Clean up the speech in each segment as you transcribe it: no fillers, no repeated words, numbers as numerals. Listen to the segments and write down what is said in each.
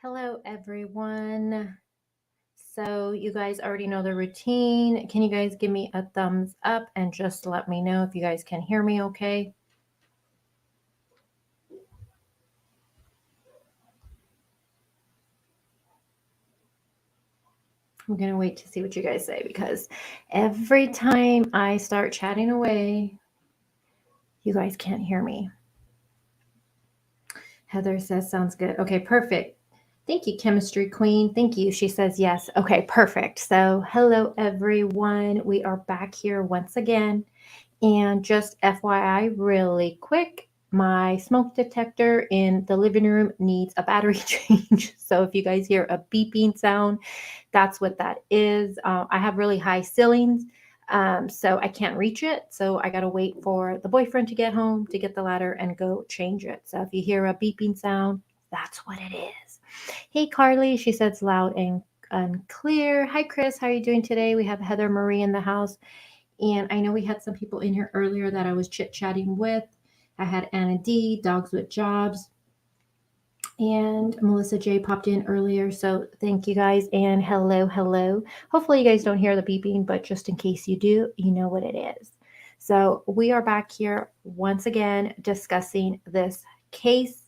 Hello, everyone. So you guys already know the routine. Can you guys give me a thumbs up and just let me know if you guys can hear me okay? I'm going to wait to see what you guys say because every time I start chatting away, you guys can't hear me. Heather says, sounds good. Okay, perfect. Thank you, Chemistry Queen. Thank you. She says yes. Okay, perfect. So hello, everyone. We are back here once again. And just FYI, really quick, my smoke detector in the living room needs a battery change. So if you guys hear a beeping sound, that's what that is. I have really high ceilings, so I can't reach it. So I got to wait for the boyfriend to get home to get the ladder and go change it. So if you hear a beeping sound, that's what it is. Hey, Carly, she says loud and clear. Hi, Chris. How are you doing today? We have Heather Marie in the house. And I know we had some people in here earlier that I was chit-chatting with. I had Anna D, Dogs with Jobs, and Melissa J popped in earlier. So thank you guys, and hello, hello. Hopefully you guys don't hear the beeping, but just in case you do, you know what it is. So we are back here once again discussing this case.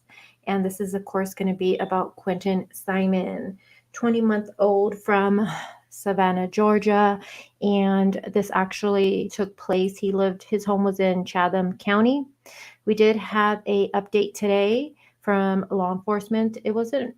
And this is, of course, going to be about Quentin Simon, 20-month-old from Savannah, Georgia. And this actually took place. His home was in Chatham County. We did have a update today from law enforcement. It wasn't,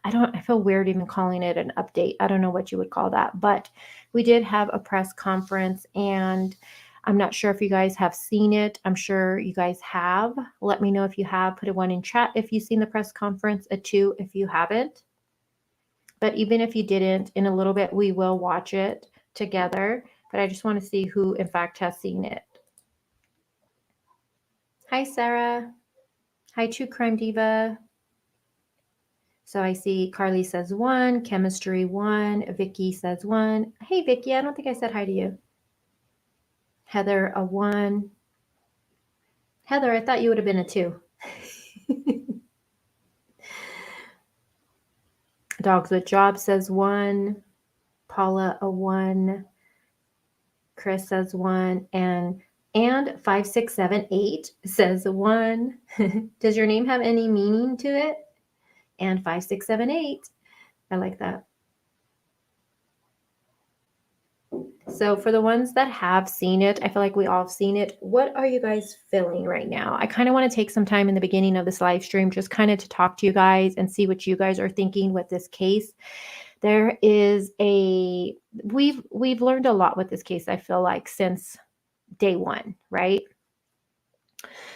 I feel weird even calling it an update. I don't know what you would call that, but we did have a press conference, and I'm not sure if you guys have seen it. I'm sure you guys have. Let me know if you have. Put a 1 in chat if you've seen the press conference, a 2 if you haven't. But even if you didn't, in a little bit, we will watch it together. But I just want to see who, in fact, has seen it. Hi, Sarah. Hi, True Crime Diva. So I see Carly says 1, Chemistry 1, Vicky says 1. Hey, Vicky, I don't think I said hi to you. Heather, a 1. Heather, I thought you would have been a 2. Dogs with Jobs says 1. Paula, a 1. Chris says 1. And 5678 says 1. Does your name have any meaning to it? And 5678. I like that. So for the ones that have seen it, I feel like we all have seen it. What are you guys feeling right now? I kind of want to take some time in the beginning of this live stream just kind of to talk to you guys and see what you guys are thinking with this case. There is we've learned a lot with this case, I feel like, since day one, right?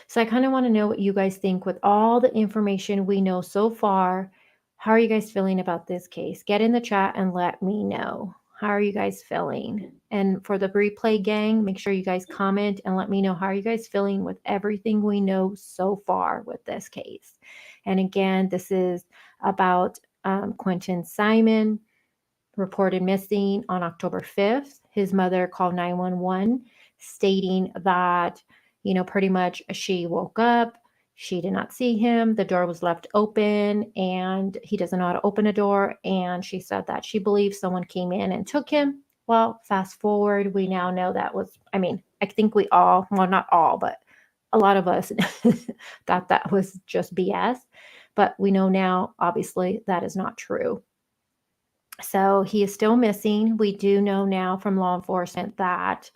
So I kind of want to know what you guys think with all the information we know so far. How are you guys feeling about this case? Get in the chat and let me know. How are you guys feeling? And for the replay gang, make sure you guys comment and let me know how are you guys feeling with everything we know so far with this case. And again, this is about Quentin Simon, reported missing on October 5th. His mother called 911 stating that, pretty much she woke up. She did not see him. The door was left open and he doesn't know how to open a door. And she said that she believes someone came in and took him. Well, fast forward, we now know that was, I think we all, well, not all, but a lot of us thought that was just BS. But we know now, obviously, that is not true. So he is still missing. We do know now from law enforcement that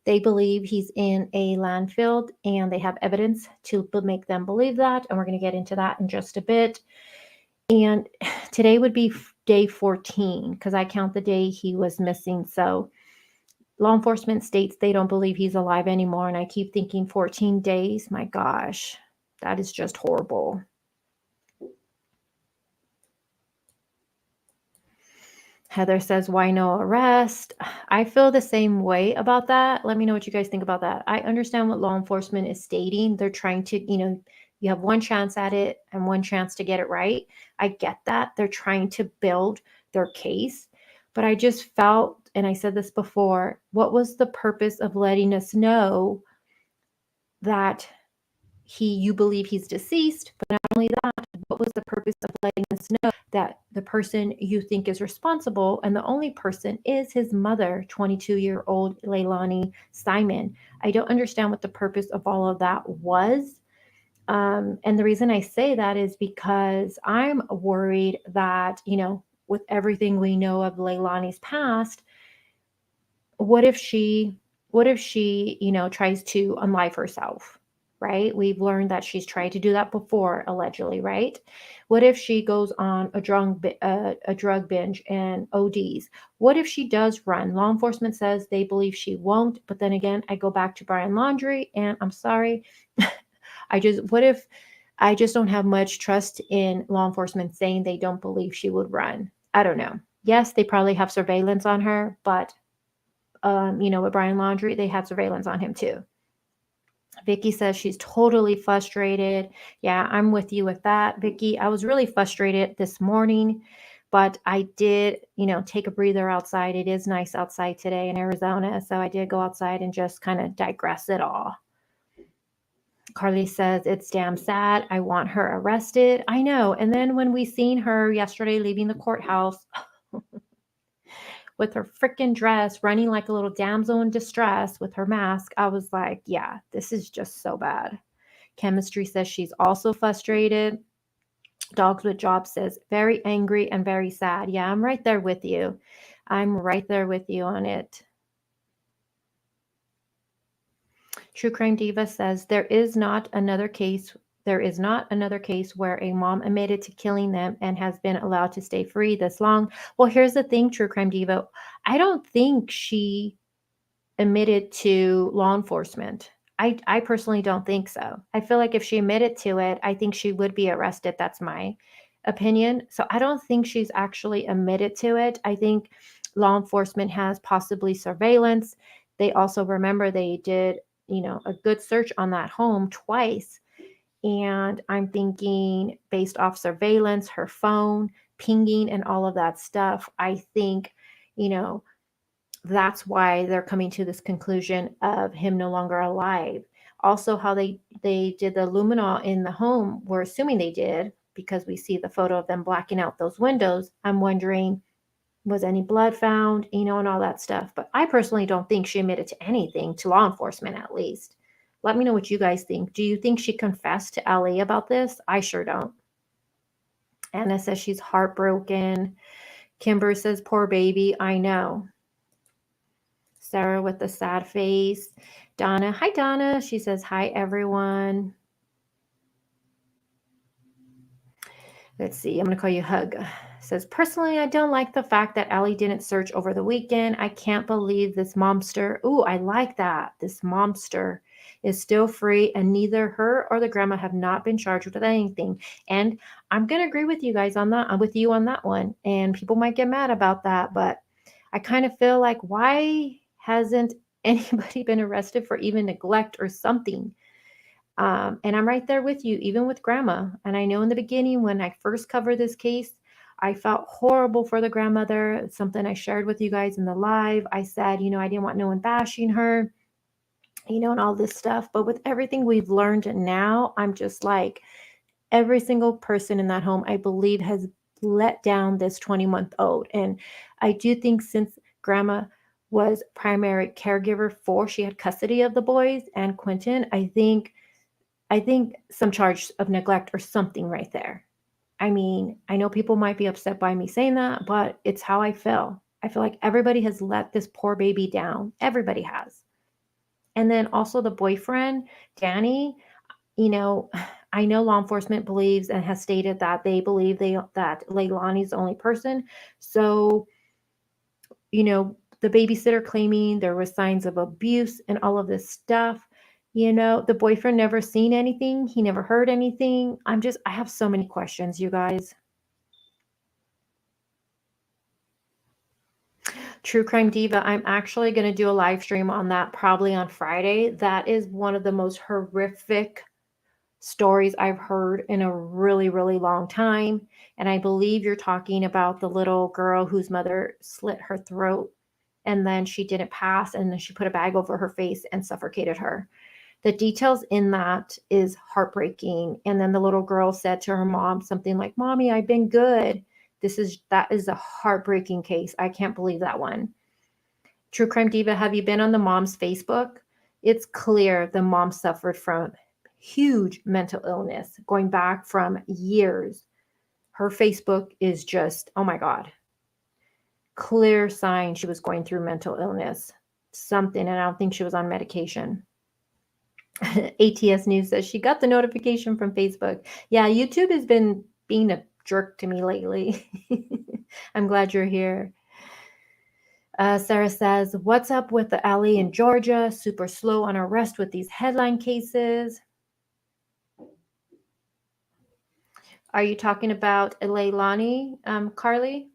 they believe he's in a landfill and they have evidence to make them believe that. And we're going to get into that in just a bit. And today would be day 14 because I count the day he was missing. So law enforcement states they don't believe he's alive anymore. And I keep thinking 14 days. My gosh, that is just horrible. Heather says, why no arrest? I feel the same way about that. Let me know what you guys think about that. I understand what law enforcement is stating. They're trying to, you have one chance at it and one chance to get it right. I get that. They're trying to build their case. But I just felt, and I said this before, what was the purpose of letting us know that you believe he's deceased? But not only that, what was the purpose purpose of letting us know that the person you think is responsible and the only person is his mother, 22-year-old Leilani Simon. I don't understand what the purpose of all of that was. And the reason I say that is because I'm worried that, with everything we know of Leilani's past, what if she, tries to unlive herself, right? We've learned that she's tried to do that before, allegedly, right? What if she goes on a drug binge and ODs? What if she does run? Law enforcement says they believe she won't, but then again, I go back to Brian Laundrie, and I'm sorry. What if I just don't have much trust in law enforcement saying they don't believe she would run? I don't know. Yes, they probably have surveillance on her, but with Brian Laundrie, they had surveillance on him too. Vicky says she's totally frustrated. Yeah, I'm with you with that, Vicky. I was really frustrated this morning, but I did, take a breather outside. It is nice outside today in Arizona, so I did go outside and just kind of digress it all. Carly says, it's damn sad. I want her arrested. I know. And then when we seen her yesterday leaving the courthouse with her freaking dress, running like a little damsel in distress with her mask, I was like, yeah, this is just so bad. Chemistry says she's also frustrated. Dogs with Job says, very angry and very sad. Yeah, I'm right there with you. I'm right there with you on it. True Crime Diva says there is not another case where a mom admitted to killing them and has been allowed to stay free this long. Well, here's the thing, True Crime Diva. I don't think she admitted to law enforcement. I personally don't think so. I feel like if she admitted to it, I think she would be arrested. That's my opinion. So I don't think she's actually admitted to it. I think law enforcement has possibly surveillance. They also, remember, they did a good search on that home twice. And I'm thinking, based off surveillance, her phone, pinging, and all of that stuff, I think, that's why they're coming to this conclusion of him no longer alive. Also, how they did the luminol in the home, we're assuming they did, because we see the photo of them blacking out those windows. I'm wondering, was any blood found, and all that stuff. But I personally don't think she admitted to anything, to law enforcement at least. Let me know what you guys think. Do you think she confessed to Ali about this? I sure don't. Anna says she's heartbroken. Kimber says, poor baby. I know. Sarah with the sad face. Donna. Hi, Donna. She says, hi, everyone. Let's see. I'm going to call you Hug. Says, personally, I don't like the fact that Allie didn't search over the weekend. I can't believe this momster. Ooh, I like that. This momster is still free, and neither her or the grandma have not been charged with anything. And I'm going to agree with you guys on that. I'm with you on that one. And people might get mad about that, but I kind of feel like, why hasn't anybody been arrested for even neglect or something? And I'm right there with you, even with grandma. And I know in the beginning, when I first covered this case, I felt horrible for the grandmother. It's something I shared with you guys in the live. I said, I didn't want no one bashing her, and all this stuff. But with everything we've learned now, I'm just like, every single person in that home, I believe, has let down this 20-month-old. And I do think, since grandma was primary caregiver she had custody of the boys and Quinton, I think some charge of neglect or something right there. I mean, I know people might be upset by me saying that, but it's how I feel. I feel like everybody has let this poor baby down. Everybody has. And then also the boyfriend, Danny, I know law enforcement believes and has stated that they believe that Leilani's the only person. So, the babysitter claiming there were signs of abuse and all of this stuff. The boyfriend never seen anything. He never heard anything. I have so many questions, you guys. True Crime Diva, I'm actually going to do a live stream on that probably on Friday. That is one of the most horrific stories I've heard in a really, really long time. And I believe you're talking about the little girl whose mother slit her throat, and then she didn't pass, and then she put a bag over her face and suffocated her. The details in that is heartbreaking. And then the little girl said to her mom something like, "Mommy, I've been good." That is a heartbreaking case. I can't believe that one. True Crime Diva, have you been on the mom's Facebook? It's clear the mom suffered from huge mental illness going back from years. Her Facebook is just, oh my God, clear sign she was going through mental illness, something, and I don't think she was on medication. ATS News says she got the notification from Facebook. Yeah, YouTube has been being a jerk to me lately. I'm glad you're here. Sarah says, "What's up with the alley in Georgia? Super slow on arrest with these headline cases." Are you talking about Leilani, Carly?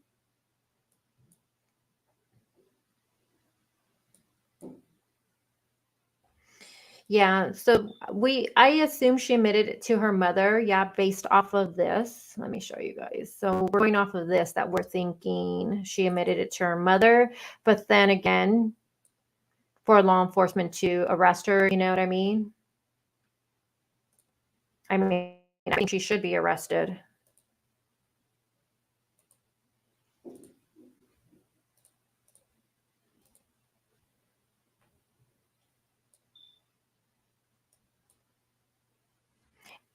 Yeah, so I assume she admitted it to her mother. Yeah, based off of this. Let me show you guys. So we're going off of this that we're thinking she admitted it to her mother, but then again, for law enforcement to arrest her, you know what I mean? I mean, I think she should be arrested.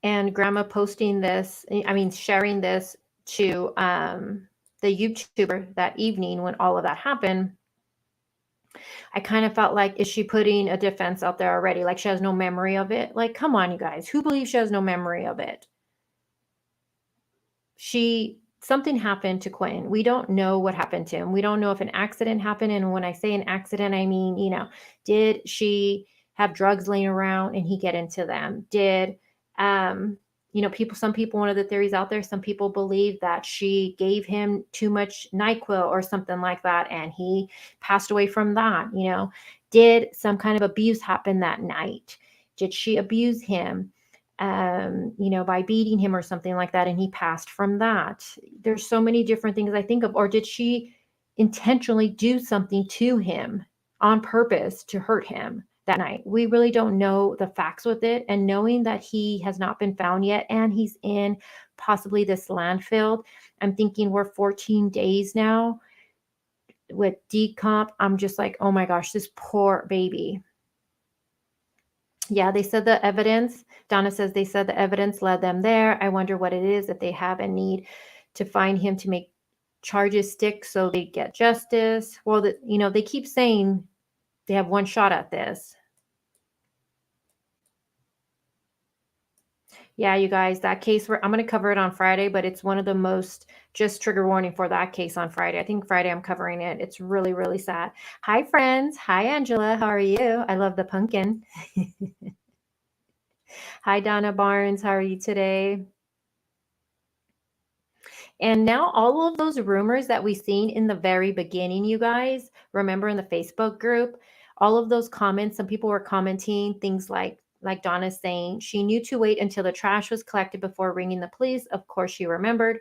And grandma posting this, I mean, sharing this to the YouTuber that evening when all of that happened. I kind of felt like, is she putting a defense out there already? Like she has no memory of it? Like, come on, you guys. Who believes she has no memory of it? Something happened to Quentin. We don't know what happened to him. We don't know if an accident happened. And when I say an accident, I mean, did she have drugs laying around and he get into them? Did, some people, one of the theories out there, some people believe that she gave him too much NyQuil or something like that, and he passed away from that. Did some kind of abuse happen that night? Did she abuse him? By beating him or something like that, and he passed from that. There's so many different things I think of. Or did she intentionally do something to him on purpose to hurt him that night? We really don't know the facts with it. And knowing that he has not been found yet and he's in possibly this landfill, I'm thinking we're 14 days now with decomp. I'm just like, oh my gosh, this poor baby. Yeah, they said the evidence, Donna says they said the evidence led them there. I wonder what it is, if they have a need to find him to make charges stick so they get justice. Well, they keep saying they have one shot at this. Yeah, you guys, that case, I'm going to cover it on Friday, but it's one of the most, just trigger warning for that case on Friday. I think Friday I'm covering it. It's really, really sad. Hi, friends. Hi, Angela. How are you? I love the pumpkin. Hi, Donna Barnes. How are you today? And now all of those rumors that we seen in the very beginning, you guys, remember in the Facebook group, all of those comments, some people were commenting things like Donna's saying, she knew to wait until the trash was collected before ringing the police. Of course, she remembered.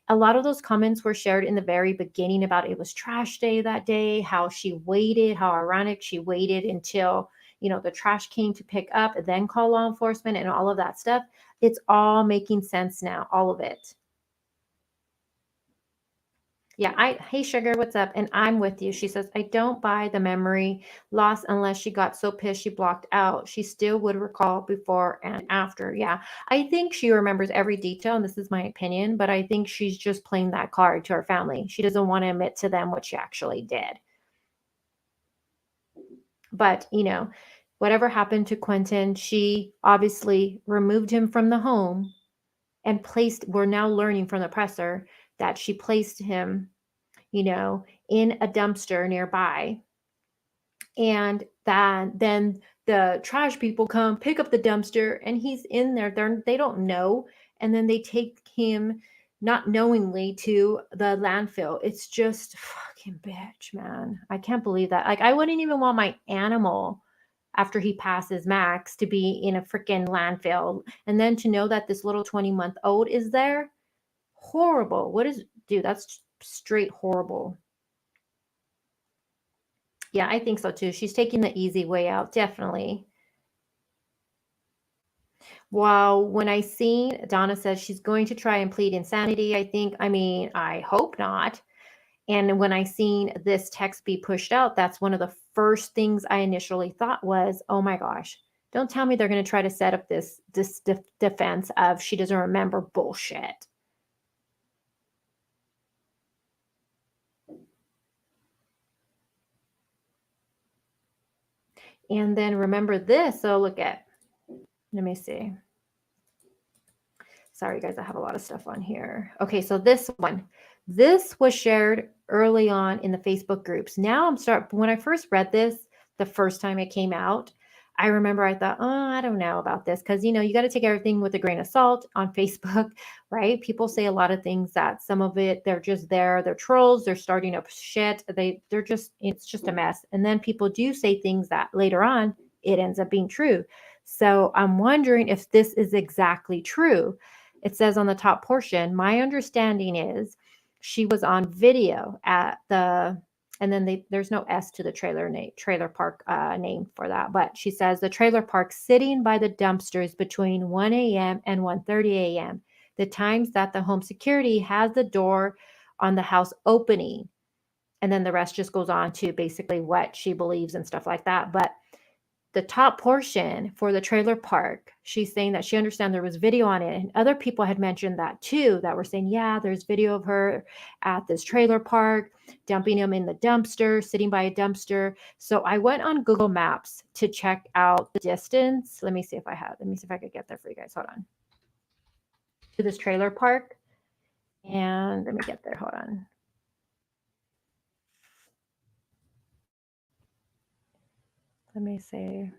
A lot of those comments were shared in the very beginning about it was trash day that day, how she waited, how ironic she waited until, the trash came to pick up, then call law enforcement and all of that stuff. It's all making sense now, all of it. Yeah, hey sugar, what's up? And I'm with you. She says, I don't buy the memory loss unless she got so pissed she blocked out. She still would recall before and after. Yeah, I think she remembers every detail, and this is my opinion, but I think she's just playing that card to her family. She doesn't want to admit to them what she actually did. But, whatever happened to Quentin, she obviously removed him from the home and we're now learning from the presser that she placed him in a dumpster nearby. And then the trash people come pick up the dumpster and he's in there. They don't know. And then they take him not knowingly to the landfill. It's just fucking bitch, man. I can't believe that. Like, I wouldn't even want my animal after he passes max to be in a freaking landfill. And then to know that this little 20-month-old is there. Horrible. Dude, that's straight horrible. Yeah, I think so too. She's taking the easy way out, definitely. Well, when I seen Donna says she's going to try and plead insanity, I hope not. And when I seen this text be pushed out, that's one of the first things I initially thought was, oh my gosh, don't tell me they're going to try to set up this defense of she doesn't remember bullshit. And then remember this. So let me see. Sorry, guys, I have a lot of stuff on here. Okay, so this was shared early on in the Facebook groups. Now when I first read this, the first time it came out, I remember I thought, oh, I don't know about this because, you got to take everything with a grain of salt on Facebook, right? People say a lot of things that some of it, they're just there, they're trolls, they're starting up shit. It's just a mess. And then people do say things that later on, it ends up being true. So I'm wondering if this is exactly true. It says on the top portion, my understanding is she was on video at and then there's no S to the trailer park name for that. But she says the trailer park sitting by the dumpsters between 1 a.m. and 1:30 a.m. The times that the home security has the door on the house opening. And then the rest just goes on to basically what she believes and stuff like that. But the top portion for the trailer park, she's saying that she understands there was video on it. And other people had mentioned that too, that were saying, yeah, there's video of her at this trailer park, dumping him in the dumpster, sitting by a dumpster. So I went on Google Maps to check out the distance. Let me see if I could get there for you guys. Hold on. To this trailer park. And let me get there. Hold on. Let me see.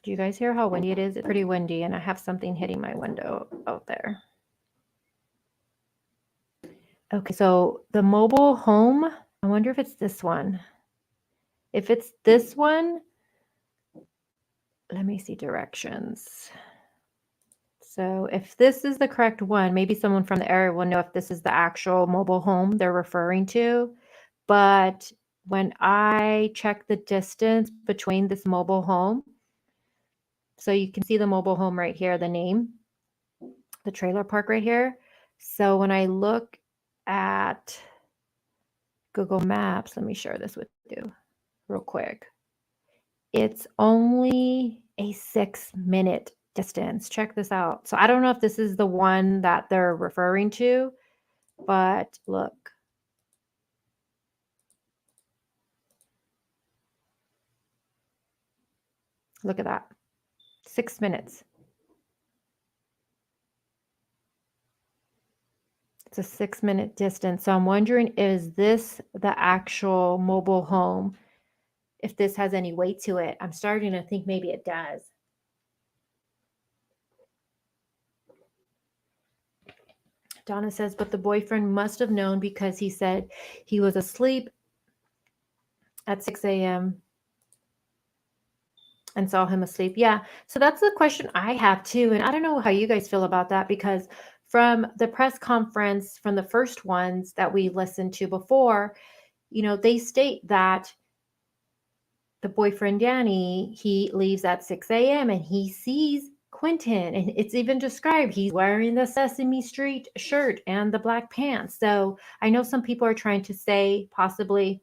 Do you guys hear how windy it is? It's pretty windy, and I have something hitting my window out there. Okay, so the mobile home, I wonder if it's this one. If it's this one, let me see directions. So if this is the correct one, maybe someone from the area will know if this is the actual mobile home they're referring to. But when I check the distance between this mobile home, so you can see the mobile home right here, the name, the trailer park right here. So when I look at Google Maps, let me share this with you real quick. It's only a 6-minute distance. Check this out. So I don't know if this is the one that they're referring to, but look. Look at that. 6 minutes. It's a 6-minute distance. So I'm wondering, is this the actual mobile home? If this has any weight to it. I'm starting to think maybe it does. Donna says, but the boyfriend must have known because he said he was asleep at 6 a.m. and saw him asleep. Yeah. So that's the question I have too. And I don't know how you guys feel about that, because from the press conference, from the first ones that we listened to before, they state that the boyfriend, Danny, he leaves at 6 a.m. and he sees Quinton, and it's even described he's wearing the Sesame Street shirt and the black pants. So I know some people are trying to say possibly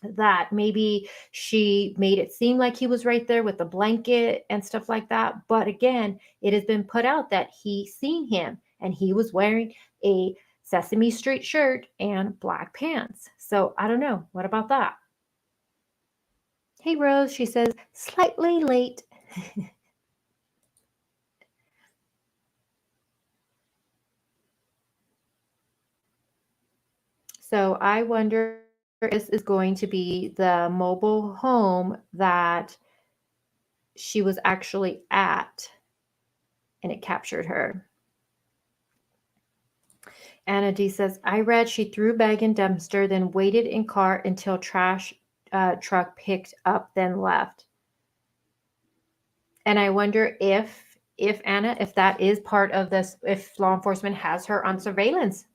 that maybe she made it seem like he was right there with the blanket and stuff like that. But again, it has been put out that he seen him and he was wearing a Sesame Street shirt and black pants. So I don't know. What about that? Hey, Rose, she says, slightly late. So I wonder if this is going to be the mobile home that she was actually at and it captured her. Anna D says, I read she threw bag in dumpster, then waited in car until trash truck picked up, then left. And I wonder if Anna, if that is part of this, if law enforcement has her on surveillance.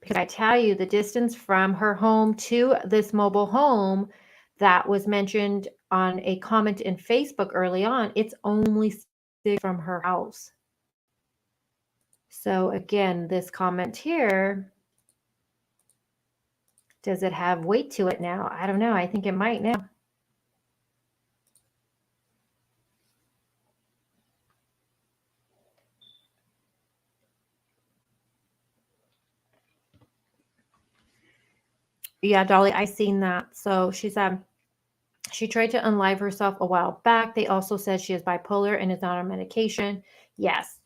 Because I tell you, the distance from her home to this mobile home that was mentioned on a comment in Facebook early on, it's only 6 from her house. So again, this comment here, does it have weight to it now? I don't know. I think it might now. Yeah, Dolly, I seen that. So she said she tried to unlive herself a while back. They also said she is bipolar and is not on medication. Yes.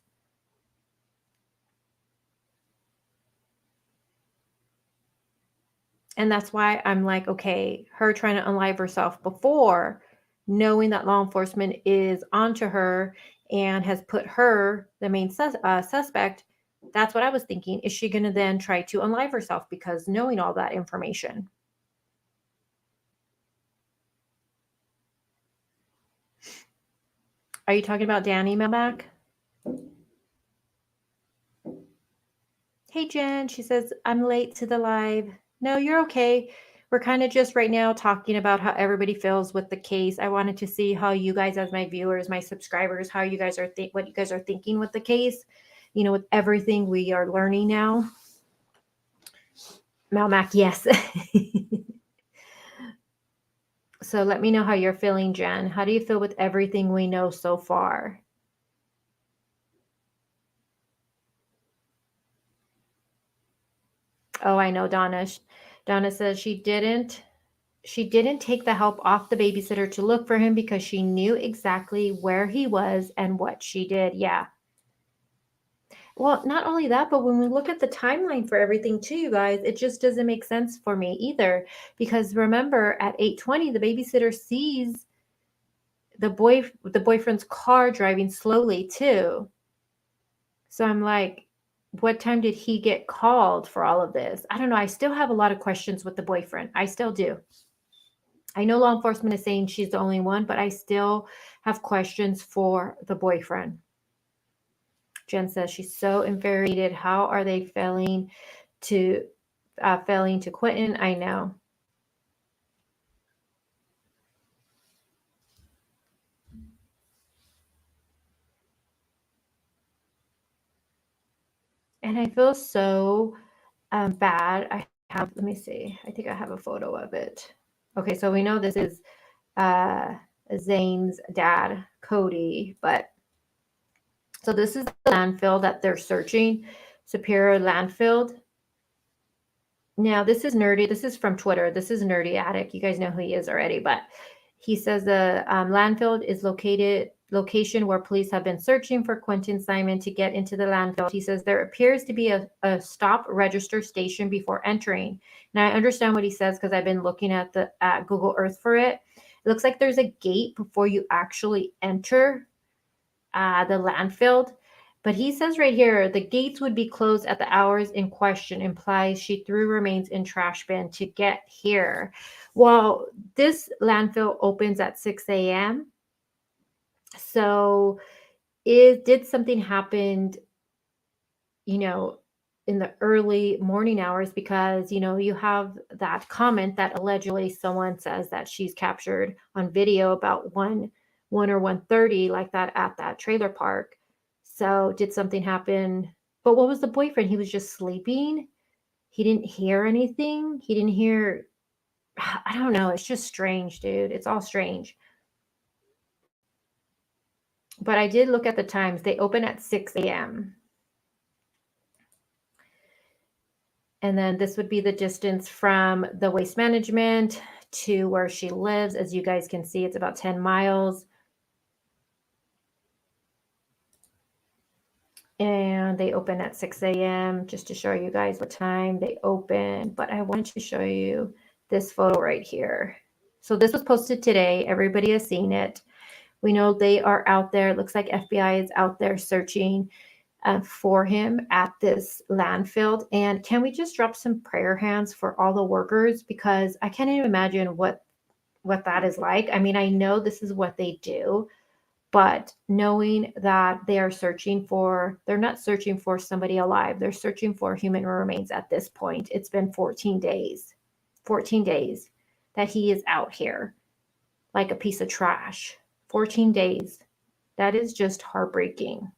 And that's why I'm like, okay, her trying to unlive herself before, knowing that law enforcement is onto her and has put her, the main suspect, that's what I was thinking. Is she going to then try to unlive herself because knowing all that information? Are you talking about Danny Mailback? Hey, Jen, she says, I'm late to the live. No, you're okay. We're kind of just right now talking about how everybody feels with the case. I wanted to see how you guys, as my viewers, my subscribers, how you guys are what you guys are thinking with the case. You know, with everything we are learning now. Malmac, yes. So let me know how you're feeling, Jen. How do you feel with everything we know so far? Oh, I know, Donna. Donna says she didn't take the help off the babysitter to look for him because she knew exactly where he was and what she did. Yeah. Well, not only that, but when we look at the timeline for everything too, you guys, it just doesn't make sense for me either. Because remember, at 8:20, the babysitter sees the boyfriend's car driving slowly too. So I'm like, what time did he get called for all of this? I don't know. I still have a lot of questions with the boyfriend. I still do. I know law enforcement is saying she's the only one, but I still have questions for the boyfriend. Jen says she's so infuriated. How are they failing to Quentin? I know. And I feel so bad. Let me see. I think I have a photo of it. Okay, so we know this is Zane's dad, Cody, but so this is the landfill that they're searching, Superior Landfill. Now, this is nerdy. This is from Twitter. This is Nerdy Addict. You guys know who he is already, but he says the landfill is location where police have been searching for Quentin Simon to get into the landfill. He says there appears to be a stop register station before entering. Now, I understand what he says because I've been looking at Google Earth for it. It looks like there's a gate before you actually enter the landfill. But he says right here, the gates would be closed at the hours in question, implies she threw remains in trash bin to get here. Well, this landfill opens at 6 a.m. So did something happen, you know, in the early morning hours? Because, you know, you have that comment that allegedly someone says that she's captured on video about 1 or 1:30 like that at that trailer park. So did something happen? But what was the boyfriend? He was just sleeping. He didn't hear anything. He didn't hear. I don't know. It's just strange, dude. It's all strange. But I did look at the times. They open at 6 a.m. And then this would be the distance from the waste management to where she lives. As you guys can see, it's about 10 miles. And they open at 6 a.m. just to show you guys what time they open. But I wanted to show you this photo right here. So this was posted today. Everybody has seen it. We know they are out there. It looks like FBI is out there searching for him at this landfill. And can we just drop some prayer hands for all the workers? Because I can't even imagine what that is like. I mean, I know this is what they do, But knowing that they're not searching for somebody alive. They're searching for human remains at this point. It's been 14 days that he is out here like a piece of trash. 14 days. That is just heartbreaking.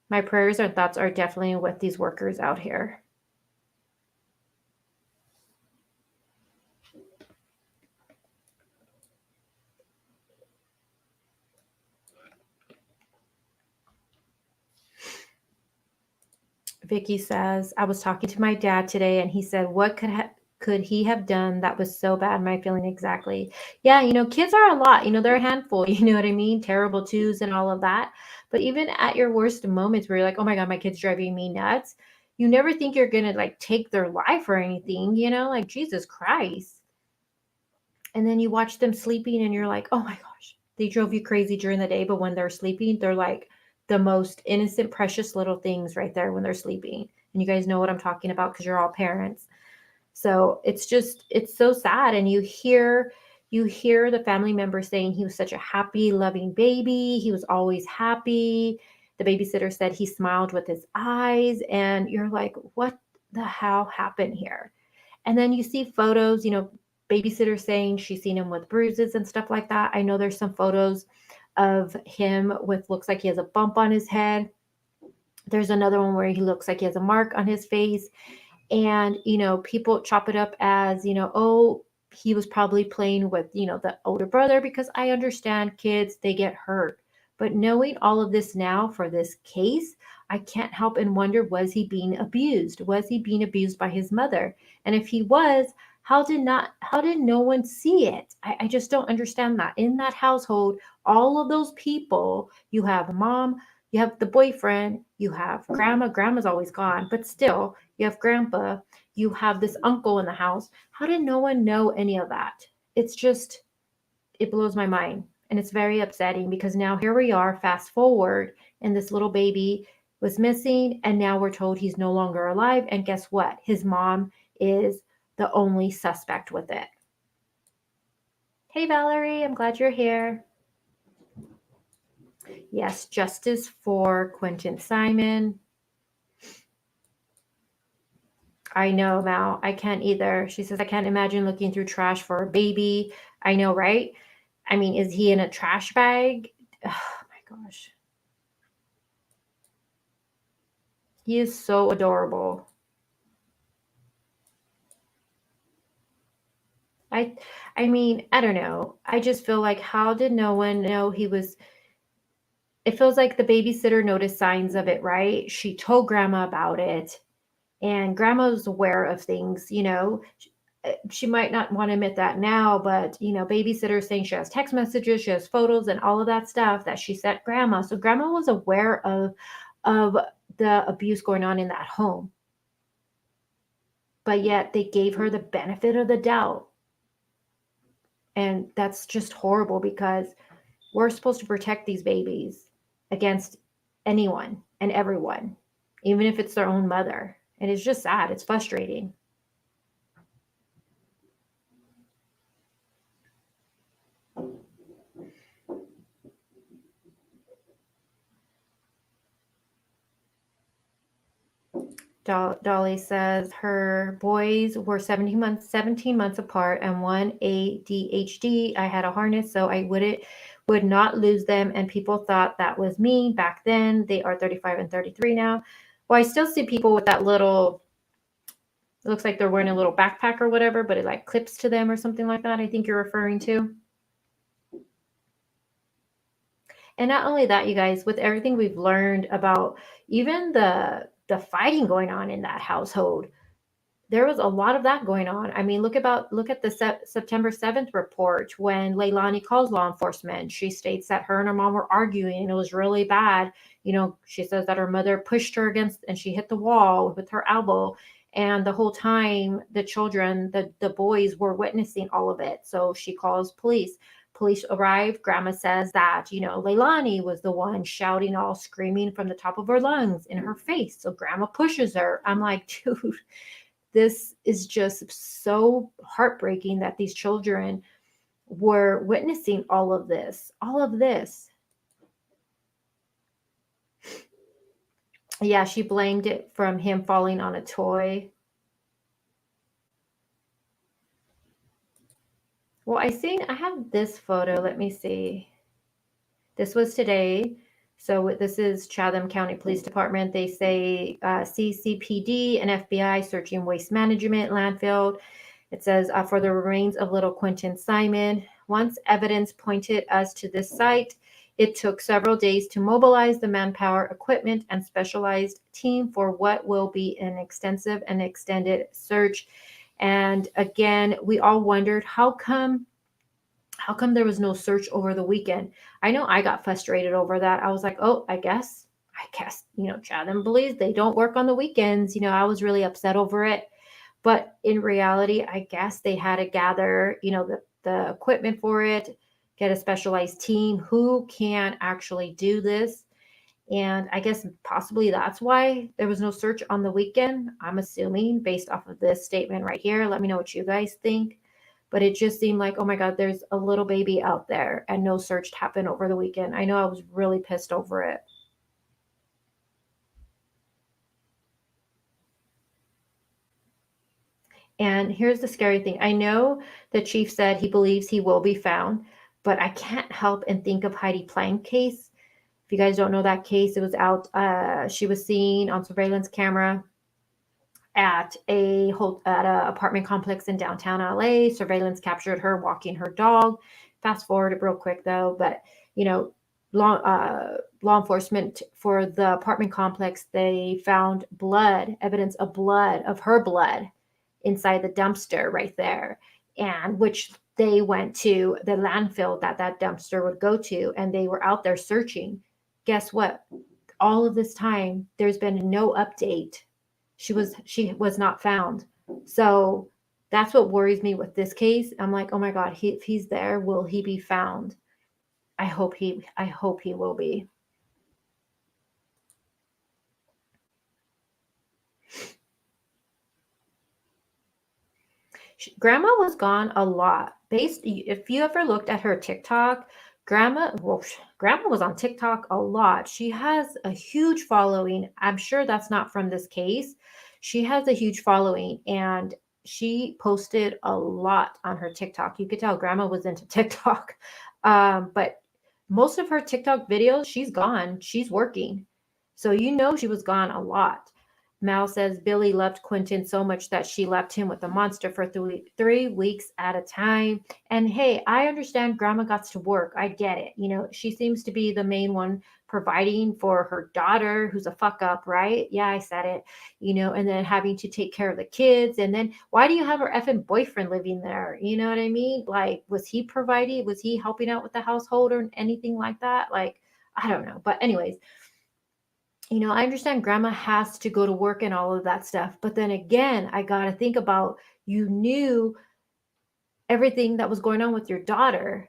My prayers and thoughts are definitely with these workers out here. Vicky says, I was talking to my dad today and he said, what could he have done that was so bad? My feeling exactly. Yeah, kids are a lot, they're a handful, you know what I mean? Terrible twos and all of that. But even at your worst moments where you're like, oh my God, my kid's driving me nuts, you never think you're going to like take their life or anything, like Jesus Christ. And then you watch them sleeping and you're like, oh my gosh, they drove you crazy during the day. But when they're sleeping, they're like the most innocent, precious little things right there when they're sleeping. And you guys know what I'm talking about because you're all parents. So it's so sad. And you hear the family members saying he was such a happy, loving baby. He was always happy. The babysitter said he smiled with his eyes. And you're like, what the hell happened here? And then you see photos, babysitter saying she's seen him with bruises and stuff like that. I know there's some photos of him with looks like he has a bump on his head. There's another one where he looks like he has a mark on his face. And, people chop it up as, oh, he was probably playing with, the older brother, because I understand kids, they get hurt. But knowing all of this now for this case, I can't help and wonder, was he being abused? Was he being abused by his mother? And if he was, how did no one see it? I just don't understand that. In that household, all of those people, you have mom, you have the boyfriend, you have grandma's always gone, but still, you have grandpa, you have this uncle in the house. How did no one know any of that? It blows my mind. And it's very upsetting because now here we are, fast forward, and this little baby was missing, and now we're told he's no longer alive. And guess what? His mom is the only suspect with it. Hey, Valerie, I'm glad you're here. Yes, justice for Quentin Simon. I know, Mal. I can't either. She says, I can't imagine looking through trash for a baby. I know, right? I mean, is he in a trash bag? Oh my gosh. He is so adorable. I mean, I don't know. I just feel like, how did no one know he was? It feels like the babysitter noticed signs of it, right? She told grandma about it, and grandma's aware of things, she might not want to admit that now, but babysitter saying she has text messages, she has photos and all of that stuff that she sent grandma. So grandma was aware of the abuse going on in that home. But yet they gave her the benefit of the doubt. And that's just horrible because we're supposed to protect these babies against anyone and everyone, even if it's their own mother. And it's just sad. It's frustrating. Dolly says her boys were 17 months apart, and one ADHD. I had a harness so I would not lose them, and people thought that was me back then. They are 35 and 33 now. Well, I still see people with that little, it looks like they're wearing a little backpack or whatever, but it like clips to them or something like that. I think you're referring to. And not only that, you guys, with everything we've learned about even the fighting going on in that household, there was a lot of that going on. I mean, look at the September 7th report when Leilani calls law enforcement. She states that her and her mom were arguing and it was really bad. She says that her mother pushed her against and she hit the wall with her elbow. And the whole time, the children, the boys were witnessing all of it. So she calls police. Police arrive. Grandma says that, Leilani was the one shouting, all screaming from the top of her lungs in her face. So grandma pushes her. I'm like, dude, this is just so heartbreaking that these children were witnessing all of this. All of this. Yeah, she blamed it from him falling on a toy. Well, I have this photo. Let me see. This was today. So this is Chatham County Police Department. They say CCPD and FBI searching waste management, landfill. It says for the remains of little Quentin Simon. Once evidence pointed us to this site, it took several days to mobilize the manpower, equipment, and specialized team for what will be an extensive and extended search. And again, we all wondered how come there was no search over the weekend? I know I got frustrated over that. I was like, oh, I guess, Chatham believes they don't work on the weekends. I was really upset over it. But in reality, I guess they had to gather, the equipment for it, get a specialized team who can actually do this. And I guess possibly that's why there was no search on the weekend. I'm assuming based off of this statement right here. Let me know what you guys think. But it just seemed like, oh my God, there's a little baby out there and no search happened over the weekend. I know I was really pissed over it. And here's the scary thing. I know the chief said he believes he will be found, but I can't help and think of Heidi Plank case. If you guys don't know that case, it was out. She was seen on surveillance camera at a apartment complex in downtown LA. Surveillance captured her walking her dog. Fast forward it real quick though, but law enforcement for the apartment complex, they found blood, evidence of blood, of her blood inside the dumpster right there, and which they went to the landfill that dumpster would go to, and they were out there searching. Guess what? All of this time, there's been no update. She was not found. So that's what worries me with this case. I'm like, oh my God, if he's there, will he be found? I hope he will be. Grandma was gone a lot. If you ever looked at her TikTok, Grandma was on TikTok a lot. She has a huge following. I'm sure that's not from this case. She has a huge following, and she posted a lot on her TikTok. You could tell Grandma was into TikTok. But most of her TikTok videos, she's gone. She's working. So she was gone a lot. Mal says Billy loved Quinton so much that she left him with the monster for 3 weeks at a time. And hey, I understand Grandma got to work. I get it. She seems to be the main one providing for her daughter, who's a fuck up, right? Yeah, I said it. And then having to take care of the kids. And then why do you have her effing boyfriend living there? You know what I mean? Like, was he providing? Was he helping out with the household or anything like that? Like, I don't know. But anyways, I understand Grandma has to go to work and all of that stuff. But then again, I got to think about, you knew everything that was going on with your daughter.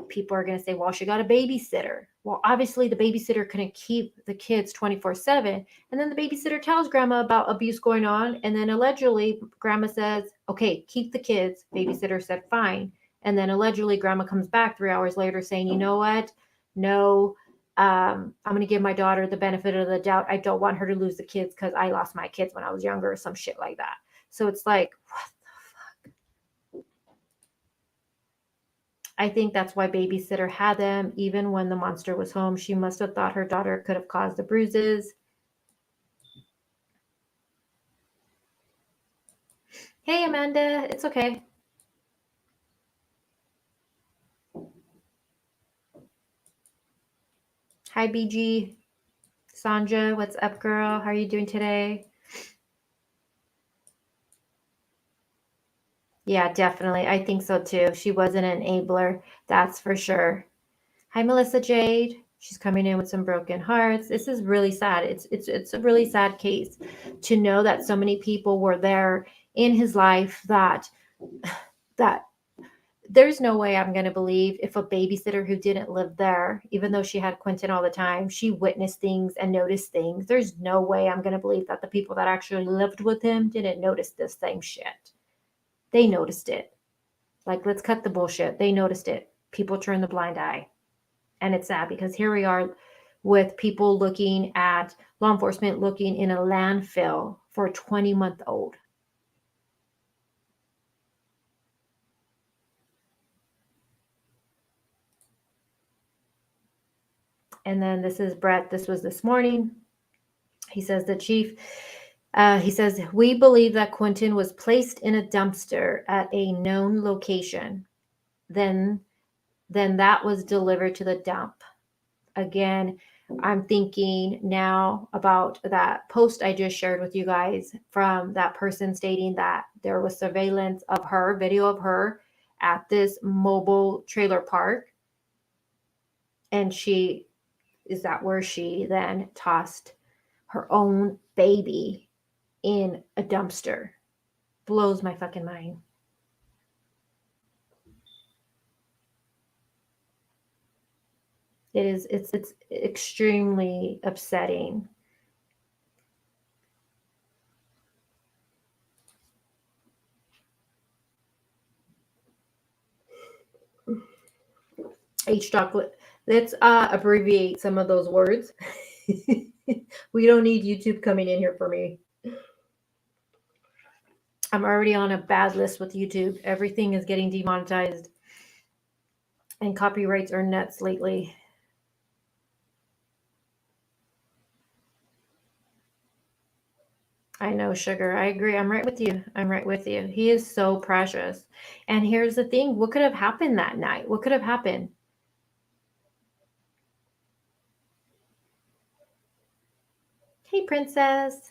People are going to say, well, she got a babysitter. Well, obviously the babysitter couldn't keep the kids 24/7. And then the babysitter tells Grandma about abuse going on. And then allegedly Grandma says, okay, keep the kids. Babysitter said, fine. And then allegedly Grandma comes back 3 hours later saying, you know what? No, I'm going to give my daughter the benefit of the doubt. I don't want her to lose the kids because I lost my kids when I was younger or some shit like that. So it's like, what the fuck? I think that's why babysitter had them. Even when the monster was home, she must have thought her daughter could have caused the bruises. Hey, Amanda, it's okay. Hi, BG. Sanja, what's up, girl? How are you doing today? Yeah, definitely. I think so too. She was an enabler, that's for sure. Hi, Melissa Jade. She's coming in with some broken hearts. This is really sad. It's a really sad case to know that so many people were there in his life that there's no way I'm going to believe if a babysitter who didn't live there, even though she had Quentin all the time, she witnessed things and noticed things. There's no way I'm going to believe that the people that actually lived with him didn't notice this same shit. They noticed it. Like, let's cut the bullshit. They noticed it. People turn the blind eye. And it's sad because here we are with people looking at law enforcement looking in a landfill for a 20-month-old. And then this is Brett. This was this morning. He says the chief, he says, we believe that Quinton was placed in a dumpster at a known location. Then that was delivered to the dump. Again, I'm thinking now about that post I just shared with you guys from that person stating that there was surveillance of her, video of her at this mobile trailer park. And is that where she then tossed her own baby in a dumpster? Blows my fucking mind. It's extremely upsetting. H-Doc, let's abbreviate some of those words. We don't need YouTube coming in here for me. I'm already on a bad list with YouTube. Everything is getting demonetized. And copyrights are nuts lately. I know, Sugar. I agree. I'm right with you. I'm right with you. He is so precious. And here's the thing. What could have happened that night? What could have happened? Hey, Princess.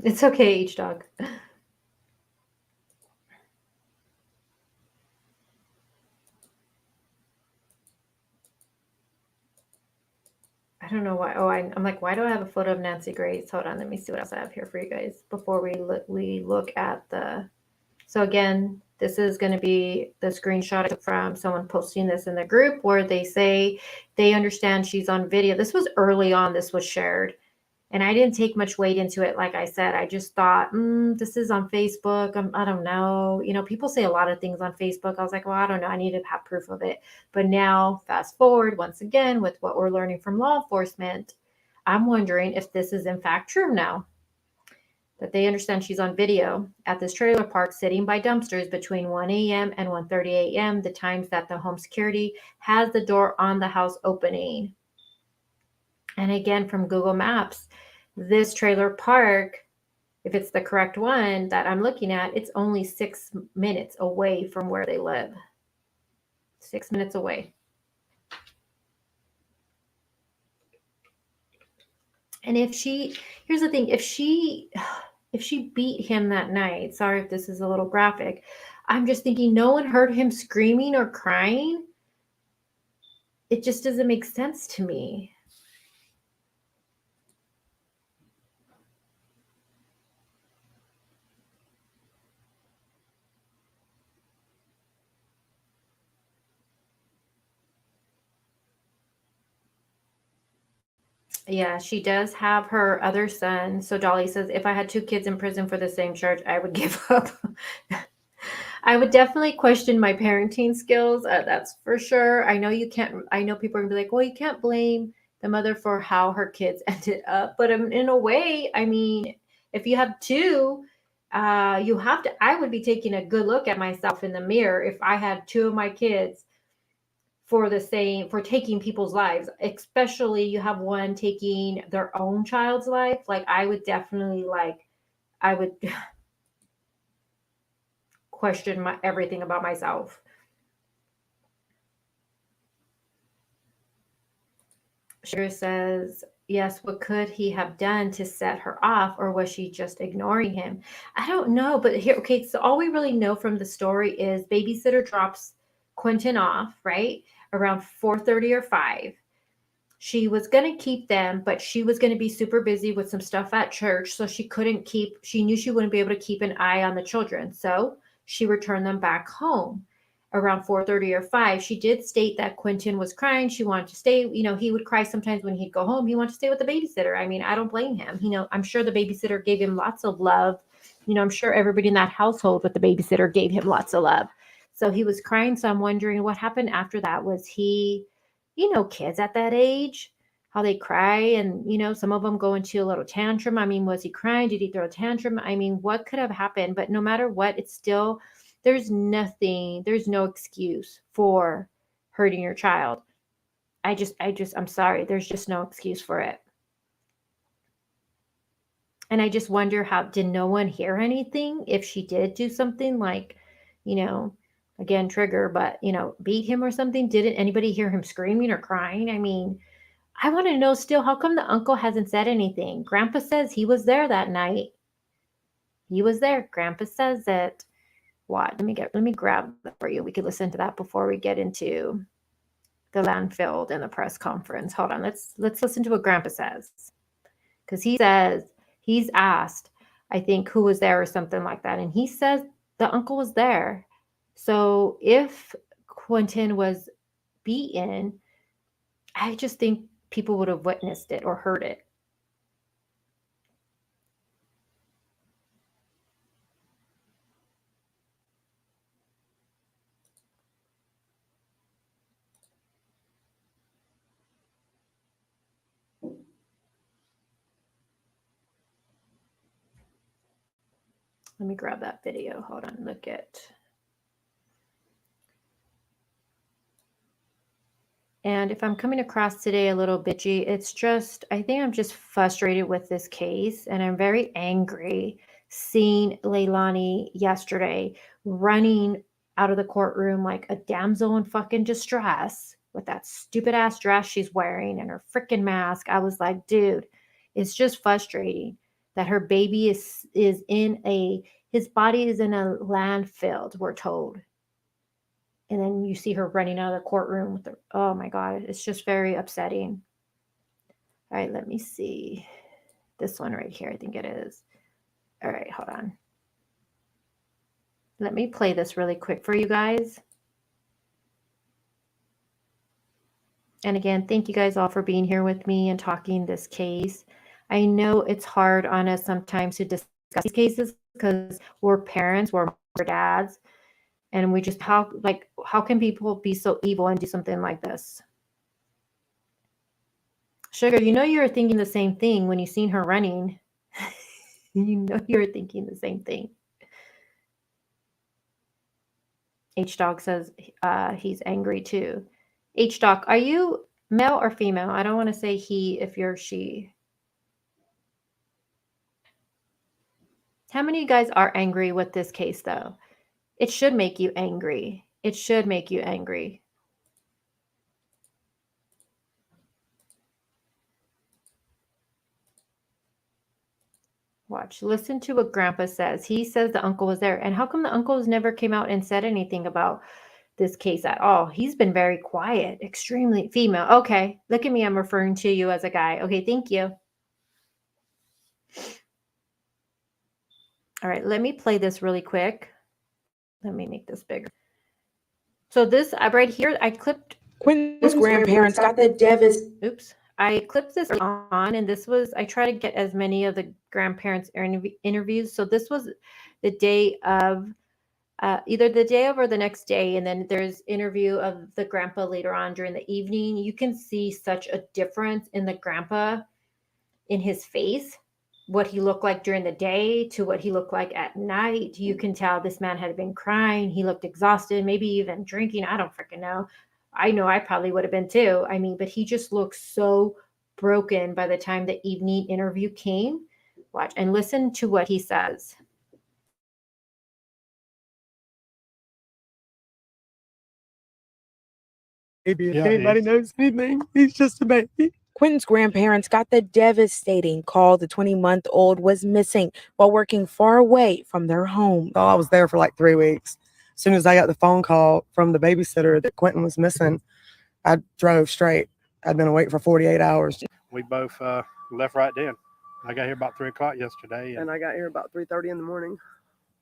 It's okay, H-Dog. I don't know why. Oh, I'm like, why do I have a photo of Nancy Grace? Hold on, let me see what else I have here for you guys before we look at the. So again, this is going to be the screenshot I took from someone posting this in the group where they say they understand she's on video. This was early on. This was shared. And I didn't take much weight into it. Like I said, I just thought, this is on Facebook. I don't know. You know, people say a lot of things on Facebook. I was like, well, I don't know. I need to have proof of it. But now, fast forward once again with what we're learning from law enforcement, I'm wondering if this is in fact true now. That they understand she's on video at this trailer park sitting by dumpsters between 1 a.m. and 1:30 a.m., the times that the home security has the door on the house opening. And again, from Google Maps, this trailer park, if it's the correct one that I'm looking at, it's only 6 minutes away from where they live. 6 minutes away. And here's the thing, if she beat him that night, sorry if this is a little graphic, I'm just thinking no one heard him screaming or crying. It just doesn't make sense to me. Yeah, she does have her other son. So Dolly says, if I had 2 kids in prison for the same charge, I would give up. I would definitely question my parenting skills. That's for sure. I know people are gonna be like, well, you can't blame the mother for how her kids ended up. But in a way, I mean, if you have 2, I would be taking a good look at myself in the mirror if I had 2 of my kids for taking people's lives, especially you have one taking their own child's life. Like I would definitely question everything about myself. Sugar says, yes, what could he have done to set her off, or was she just ignoring him? I don't know, but here, okay, so all we really know from the story is babysitter drops Quinton off, right? Around 4:30 or 5. She was going to keep them, but she was going to be super busy with some stuff at church. So she knew she wouldn't be able to keep an eye on the children. So she returned them back home around 4:30 or 5. She did state that Quinton was crying. She wanted to stay. You know, he would cry sometimes when he'd go home. He wanted to stay with the babysitter. I mean, I don't blame him. You know, I'm sure the babysitter gave him lots of love I'm sure everybody in that household with the babysitter gave him lots of love. So he was crying. So I'm wondering what happened after that. Was he, kids at that age, how they cry and, some of them go into a little tantrum. I mean, was he crying? Did he throw a tantrum? I mean, what could have happened? But no matter what, it's still, there's no excuse for hurting your child. I'm sorry. There's just no excuse for it. And I just wonder did no one hear anything if she did do something like, you know, again, trigger, but, beat him or something? Didn't anybody hear him screaming or crying? I mean, I want to know still, how come the uncle hasn't said anything? Grandpa says he was there that night. He was there. Grandpa says it. What? Let me grab that for you. We could listen to that before we get into the landfill and the press conference. Hold on. Let's listen to what Grandpa says. Because he says he's asked, I think, who was there or something like that. And he says the uncle was there. So if Quentin was beaten, I just think people would have witnessed it or heard it. Let me grab that video. Hold on. Look at. And if I'm coming across today a little bitchy, it's just, I think I'm just frustrated with this case. And I'm very angry seeing Leilani yesterday running out of the courtroom like a damsel in fucking distress with that stupid ass dress she's wearing and her freaking mask. I was like, dude, it's just frustrating that her baby is his body is in a landfill, we're told. And then you see her running out of the courtroom with the, oh my God, it's just very upsetting. All right, let me see. This one right here, I think it is. All right, hold on. Let me play this really quick for you guys. And again, thank you guys all for being here with me and talking this case. I know it's hard on us sometimes to discuss these cases because we're parents, we're dads, and we just, how can people be so evil and do something like this? Sugar, you were thinking the same thing when you seen her running. You were thinking the same thing. H-Dog says he's angry too. H-Dog, are you male or female? I don't want to say he if you're she. How many of you guys are angry with this case, though? It should make you angry. It should make you angry. Watch. Listen to what Grandpa says. He says the uncle was there. And how come the uncles never came out and said anything about this case at all? He's been very quiet, extremely female. Okay, look at me. I'm referring to you as a guy. Okay, thank you. All right, let me play this really quick. Let me make this bigger. So this right here, I clipped. Quinton's grandparents got the devastating. Oops. I clipped this on, and this was, I try to get as many of the grandparents' interviews. So this was the day of, either the day of or the next day. And then there's interview of the grandpa later on during the evening. You can see such a difference in the grandpa in his face, what he looked like during the day to what he looked like at night. You can tell this man had been crying. He looked exhausted, maybe even drinking. I don't freaking know. I know I probably would have been too. I mean, but he just looked so broken by the time the evening interview came. Watch and listen to what he says. Maybe if anybody knows anything, he's just a baby. Quentin's grandparents got the devastating call the 20-month-old was missing while working far away from their home. I was there for like 3 weeks. As soon as I got the phone call from the babysitter that Quentin was missing, I drove straight. I'd been awake for 48 hours. We both left right then. I got here about 3 o'clock yesterday. And I got here about 3:30 in the morning.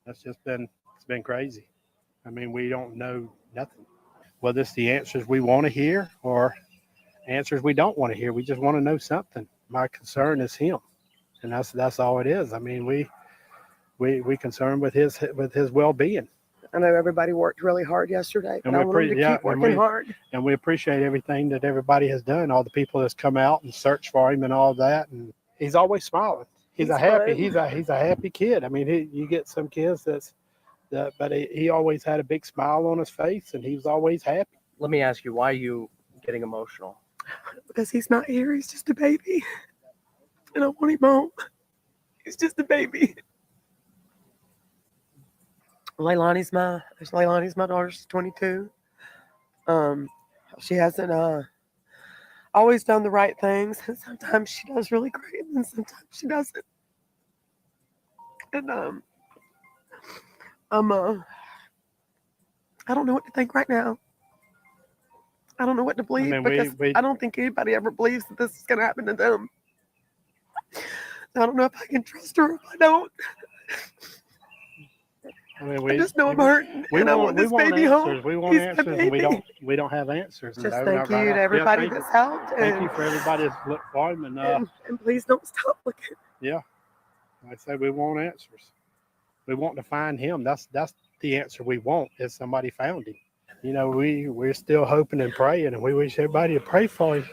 It's been crazy. I mean, we don't know nothing. Whether it's the answers we want to hear or answers we don't want to hear. We just want to know something. My concern is him. And that's all it is. I mean, we concerned with his well-being. I know everybody worked really hard yesterday, but And I want them to keep working hard. And we appreciate everything that everybody has done, all the people that's come out and searched for him and all that. And he's always smiling. He's a happy kid. I mean, you get some kids but he always had a big smile on his face, and he was always happy. Let me ask you, why are you getting emotional? Because he's not here. He's just a baby. And I want him home. He's just a baby. Leilani's my daughter. She's 22. She hasn't always done the right things. And sometimes she does really great, and sometimes she doesn't. And I don't know what to think right now. I don't know what to believe, because I don't think anybody ever believes that this is going to happen to them. I don't know if I can trust her or if I don't. I mean, I just know I'm hurting, and I want this baby home. We want answers, and we don't have answers. Just thank you to everybody that's helped. Thank you for everybody that's looked for him, and please don't stop looking. Yeah, like I say, we want answers. We want to find him. That's the answer we want, is somebody found him. You know, we're still hoping and praying, and we wish everybody to pray for him.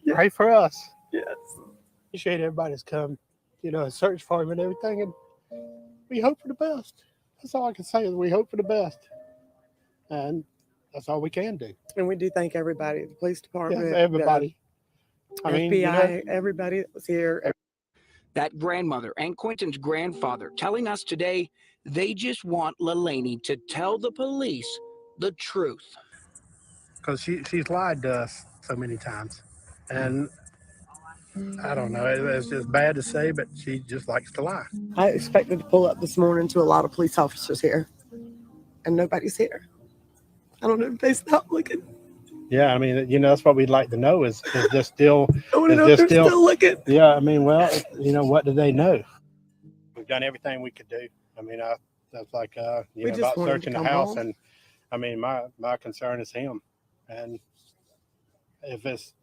Pray for us. Yes. Appreciate everybody that's come, and search for him and everything, and we hope for the best. That's all I can say, is we hope for the best, and that's all we can do. And we do thank everybody, the police department, everybody. FBI, everybody that was here. That grandmother and Quentin's grandfather telling us today they just want Leilani to tell the police the truth. Because she's lied to us so many times, and I don't know, it's just bad to say, but she just likes to lie. I expected to pull up this morning to a lot of police officers here, and nobody's here. I don't know if they stopped looking. Yeah, I mean, that's what we'd like to know, is they're still, I want to know if they're still looking. Yeah, I mean, well, what do they know? We've done everything we could do. I mean, that's like, about searching the house, home. And I mean, my concern is him, and if it's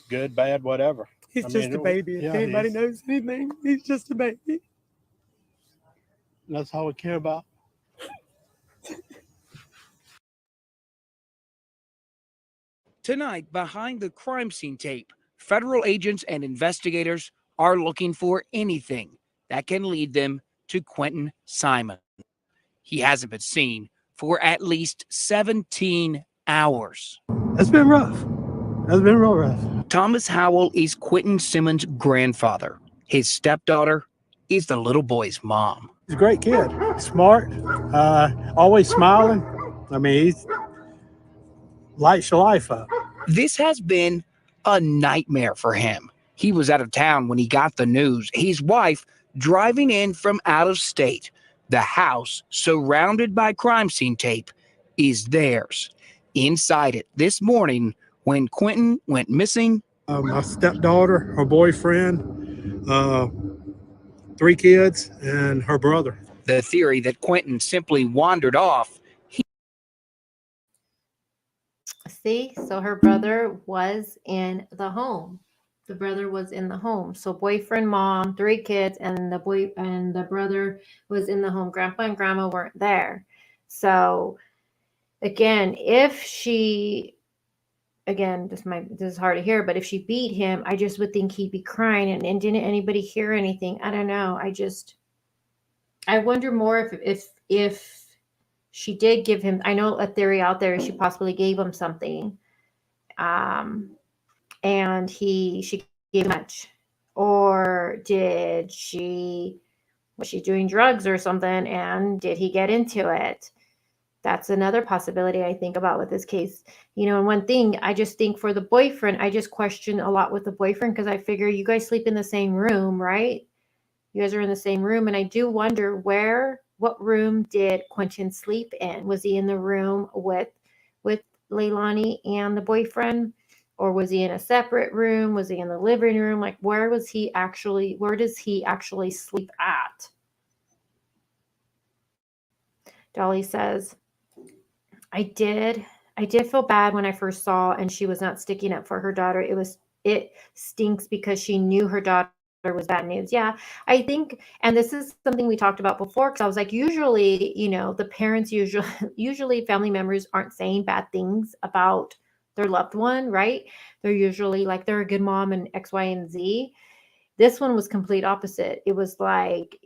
good, bad, whatever. He's just a baby. If anybody knows anything, he's just a baby. That's all we care about. Tonight, behind the crime scene tape, federal agents and investigators are looking for anything that can lead them to Quentin Simon. He hasn't been seen for at least 17 hours. That's been rough. That's been real rough. Thomas Howell is Quentin Simon's grandfather. His stepdaughter is the little boy's mom. He's a great kid, smart, always smiling. I mean, he lights your life up. This has been a nightmare for him. He was out of town when he got the news. His wife driving in from out of state. The house, surrounded by crime scene tape, is theirs. Inside it this morning, when Quentin went missing, my stepdaughter, her boyfriend, 3 kids, and her brother. The theory that Quentin simply wandered off. See, so her brother was in the home. The brother was in the home. So boyfriend, mom, 3 kids, and the brother was in the home. Grandpa and grandma weren't there. So again, this is hard to hear, but if she beat him, I just would think he'd be crying, and didn't anybody hear anything? I don't know. I wonder more if she did give him, I know a theory out there, she possibly gave him something. And she gave much, or was she doing drugs or something, and did he get into it? That's another possibility I think about with this case. And one thing, I just think for the boyfriend, I just question a lot with the boyfriend, because I figure you guys sleep in the same room, right? You guys are in the same room, and I do wonder what room did Quentin sleep in? Was he in the room with Leilani and the boyfriend? Or was he in a separate room? Was he in the living room? Like, where does he actually sleep at? Dolly says, I did feel bad when I first saw, and she was not sticking up for her daughter. It stinks because she knew her daughter was bad news. Yeah, I think, and this is something we talked about before, because I was like, usually, the parents usually family members aren't saying bad things about their loved one, right? They're usually like, they're a good mom and X, Y, and Z. This one was complete opposite. It was like,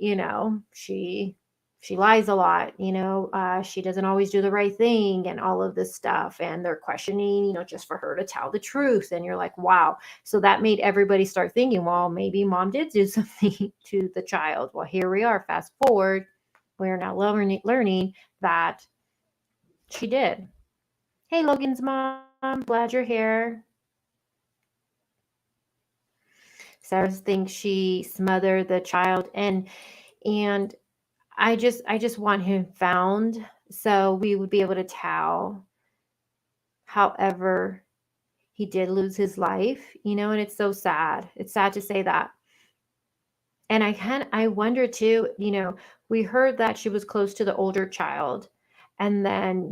she lies a lot, she doesn't always do the right thing and all of this stuff. And they're questioning, just for her to tell the truth. And you're like, wow. So that made everybody start thinking, well, maybe mom did do something to the child. Well, here we are. Fast forward. We're now learning that she did. Hey, Logan's mom. Glad you're here. Sarah thinks she smothered the child, and I just want him found so we would be able to tell. However, he did lose his life, and it's so sad. It's sad to say that. And I wonder too, we heard that she was close to the older child. And then,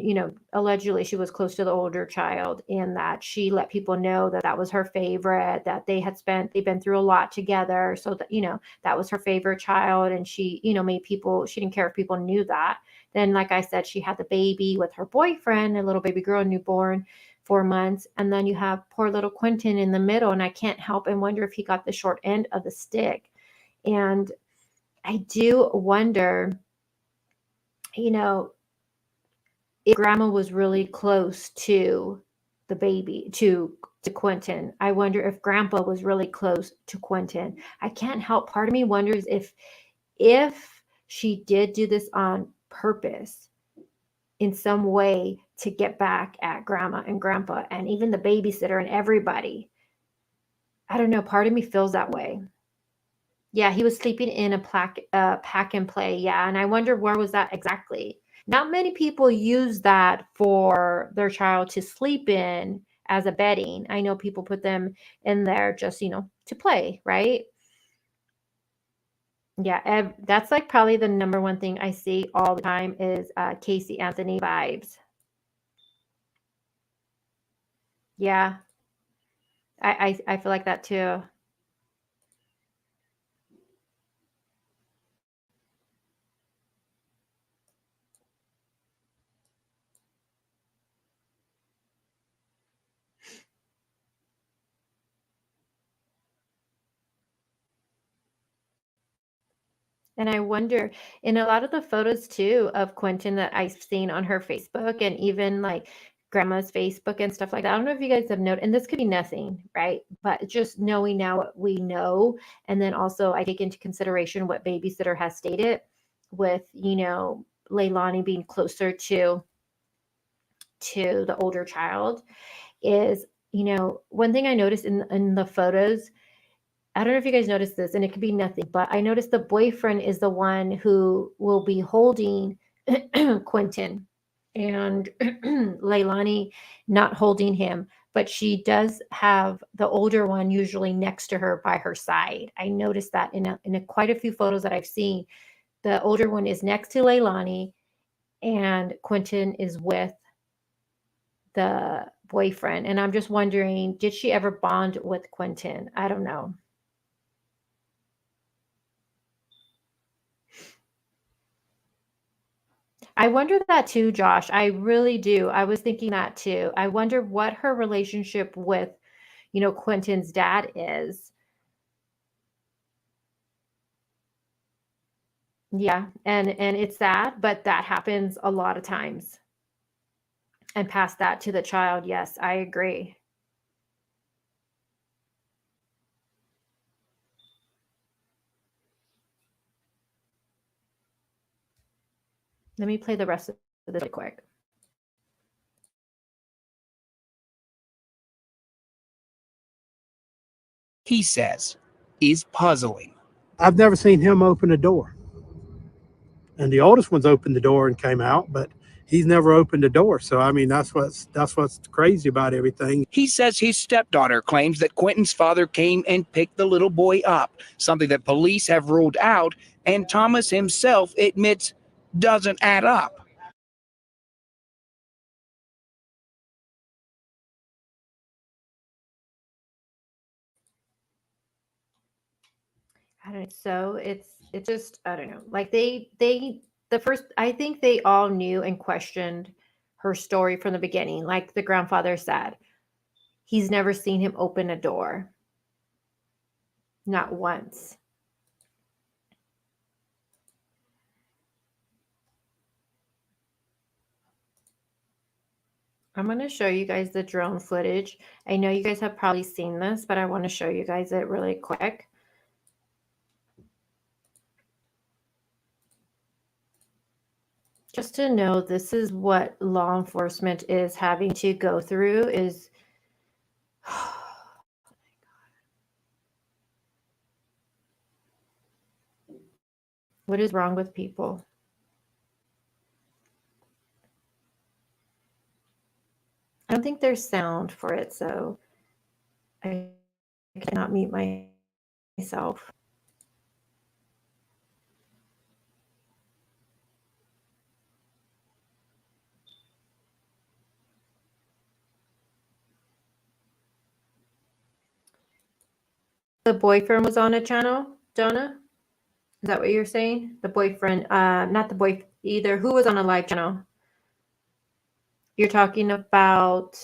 allegedly she was close to the older child, and that she let people know that that was her favorite, that they've been through a lot together. So that, that was her favorite child. And she, she didn't care if people knew that. Then, like I said, she had the baby with her boyfriend, a little baby girl, newborn, 4 months. And then you have poor little Quinton in the middle. And I can't help and wonder if he got the short end of the stick. And I do wonder, if grandma was really close to the baby, to Quentin. I wonder if grandpa was really close to Quentin. I can't help. Part of me wonders if she did do this on purpose in some way to get back at grandma and grandpa and even the babysitter and everybody. I don't know. Part of me feels that way. Yeah, he was sleeping in a pack and play. Yeah, and I wonder, where was that exactly? Not many people use that for their child to sleep in as a bedding. I know people put them in there just, to play, right? Yeah, that's like probably the number one thing I see all the time is Casey Anthony vibes. Yeah, I feel like that too. And I wonder, in a lot of the photos too of Quentin that I've seen on her Facebook and even like grandma's Facebook and stuff like that. I don't know if you guys have noted, and this could be nothing, right? But just knowing now what we know, and then also I take into consideration what babysitter has stated with, Leilani being closer to the older child, is, one thing I noticed in the photos, I don't know if you guys noticed this, and it could be nothing, but I noticed the boyfriend is the one who will be holding Quentin, and Leilani not holding him, but she does have the older one usually next to her by her side. I noticed that in quite a few photos that I've seen. The older one is next to Leilani, and Quentin is with the boyfriend. And I'm just wondering, did she ever bond with Quentin? I don't know. I wonder that too, Josh. I really do. I was thinking that too. I wonder what her relationship with, Quentin's dad is. Yeah, and it's sad, but that happens a lot of times. And pass that to the child. Yes, I agree. Let me play the rest of this really quick. He says is puzzling. I've never seen him open a door. And the oldest one's opened the door and came out, but he's never opened a door. So I mean, that's what's crazy about everything. He says his stepdaughter claims that Quentin's father came and picked the little boy up, something that police have ruled out, and Thomas himself admits doesn't add up. I don't know. So it's just, I don't know. Like the first, I think they all knew and questioned her story from the beginning. Like the grandfather said, he's never seen him open a door. Not once. I'm going to show you guys the drone footage. I know you guys have probably seen this, but I want to show you guys it really quick. Just to know, this is what law enforcement is having to go through is what is wrong with people? I don't think there's sound for it, so I cannot mute myself. The boyfriend was on a channel, Donna? Is that what you're saying? The boyfriend, not the boy either. Who was on a live channel? You're talking about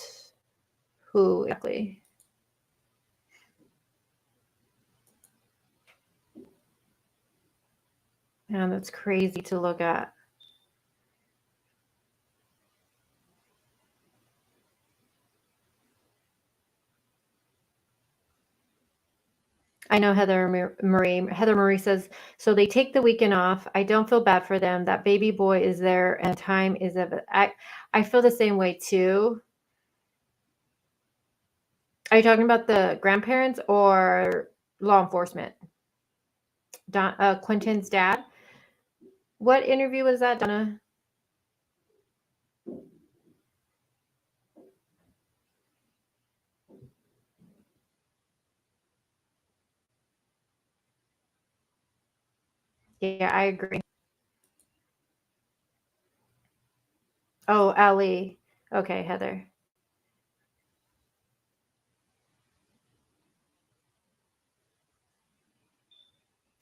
who exactly? Man, that's crazy to look at. I know Heather Marie says, so they take the weekend off. I don't feel bad for them. That baby boy is there and time is of it. I feel the same way too. Are you talking about the grandparents or law enforcement? Quentin's dad? What interview was that, Donna? Yeah, I agree. Oh, Ali. Okay, Heather.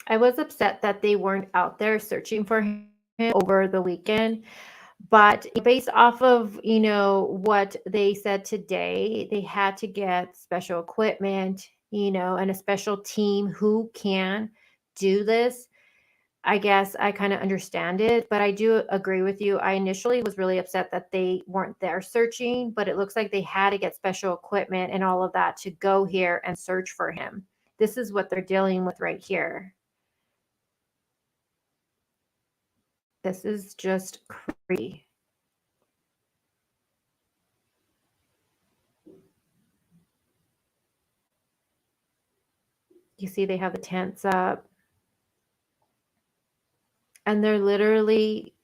I was upset that they weren't out there searching for him over the weekend. But based off of, what they said today, they had to get special equipment, and a special team who can do this. I guess I kind of understand it, but I do agree with you. I initially was really upset that they weren't there searching, but it looks like they had to get special equipment and all of that to go here and search for him. This is what they're dealing with right here. This is just crazy. You see, they have the tents up. And they're literally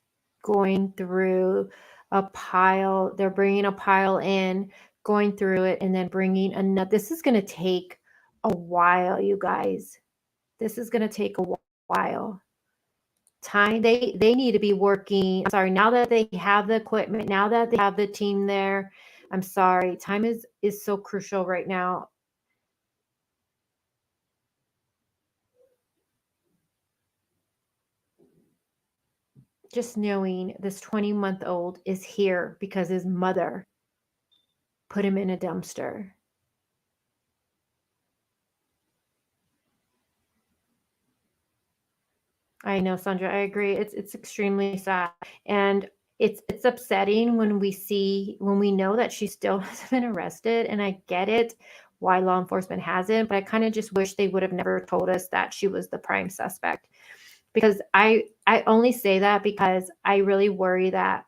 going through a pile. They're bringing a pile in, going through it, and then bringing another. This is going to take a while, you guys. This is going to take a while. Time. They need to be working. I'm sorry. Now that they have the equipment, now that they have the team there, I'm sorry. Time is so crucial right now. Just knowing this 20-month-old is here because his mother put him in a dumpster. I know, Sandra, I agree. It's extremely sad. And it's upsetting when we know that she still hasn't been arrested. And I get it why law enforcement hasn't, but I kind of just wish they would have never told us that she was the prime suspect. Because I only say that because I really worry that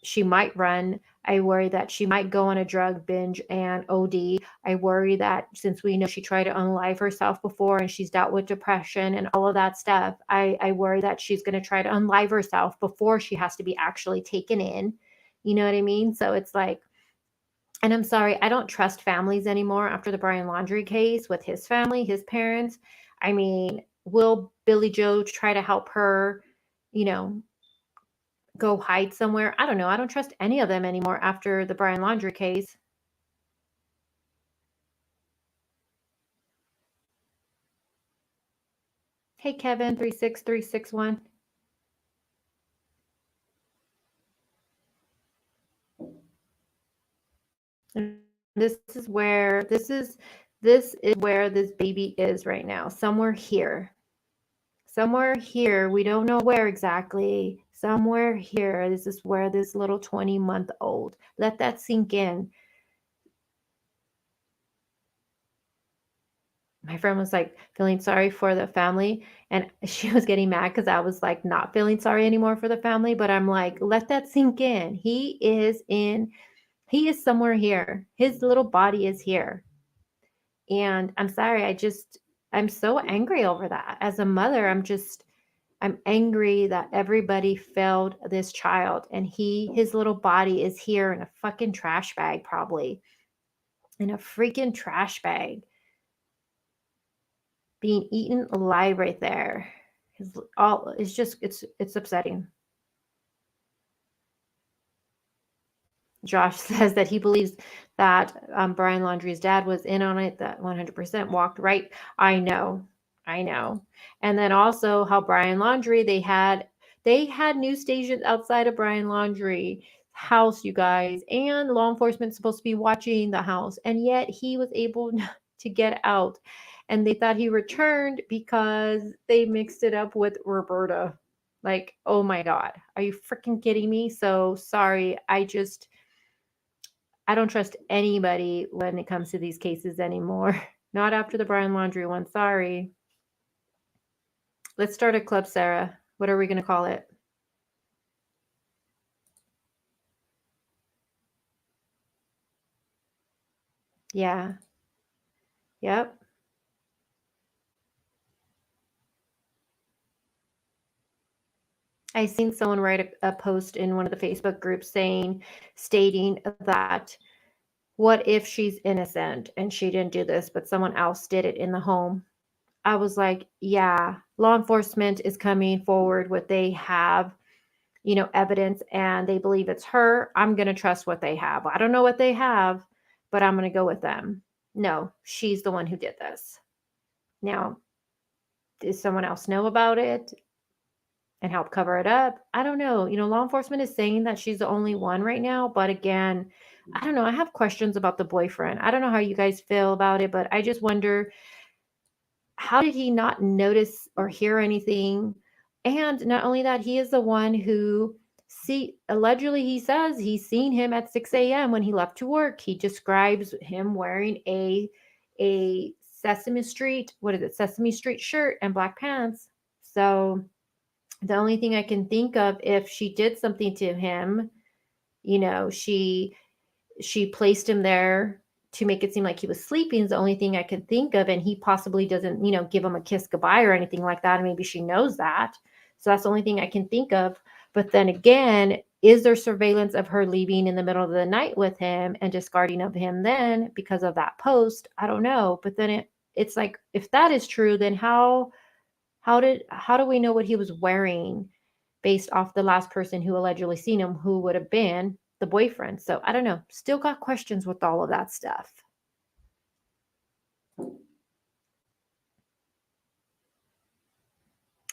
she might run. I worry that she might go on a drug binge and OD. I worry that since we know she tried to unalive herself before and she's dealt with depression and all of that stuff, I worry that she's going to try to unalive herself before she has to be actually taken in. You know what I mean? So it's like, and I'm sorry, I don't trust families anymore after the Brian Laundrie case with his family, his parents. I mean, will Billy Joe try to help her, go hide somewhere? I don't know. I don't trust any of them anymore after the Brian Laundrie case. Hey, Kevin, 36361. This is where this is where this baby is right now. Somewhere here. Somewhere here. We don't know where exactly. Somewhere here. This is where this little 20-month-old. Let that sink in. My friend was like feeling sorry for the family, and she was getting mad because I was like not feeling sorry anymore for the family. But I'm like, let that sink in. He is somewhere here. His little body is here. And I'm sorry, I'm so angry over that. As a mother, I'm angry that everybody failed this child, and his little body is here in a fucking trash bag, probably in a freaking trash bag, being eaten alive right there. It's upsetting. Josh says that he believes that Brian Laundrie's dad was in on it, that 100% walked right. I know. And then also how Brian Laundrie, they had news stations outside of Brian Laundrie's house, you guys, and law enforcement supposed to be watching the house, and yet he was able to get out, and they thought he returned because they mixed it up with Roberta. Like, oh my God, are you freaking kidding me? So sorry, I don't trust anybody when it comes to these cases anymore. Not after the Brian Laundrie one. Sorry. Let's start a club, Sarah. What are we going to call it? Yeah. Yep. I seen someone write a post in one of the Facebook groups stating that, what if she's innocent and she didn't do this, but someone else did it in the home? I was like, yeah, law enforcement is coming forward with they have, evidence, and they believe it's her. I'm going to trust what they have. I don't know what they have, but I'm going to go with them. No, she's the one who did this. Now, does someone else know about it and help cover it up? I don't know. Law enforcement is saying that she's the only one right now, but again, I don't know. I have questions about the boyfriend. I don't know how you guys feel about it, but I just wonder, how did he not notice or hear anything? And not only that, he is the one who allegedly he says he's seen him at 6 a.m. when he left to work. He describes him wearing a Sesame Street shirt and black pants. So the only thing I can think of, if she did something to him, she placed him there to make it seem like he was sleeping, is the only thing I can think of. And he possibly doesn't, give him a kiss goodbye or anything like that. And maybe she knows that. So that's the only thing I can think of. But then again, is there surveillance of her leaving in the middle of the night with him and discarding of him then because of that post? I don't know. But then it's like, if that is true, then how do we know what he was wearing based off the last person who allegedly seen him, who would have been the boyfriend? So I don't know. Still got questions with all of that stuff.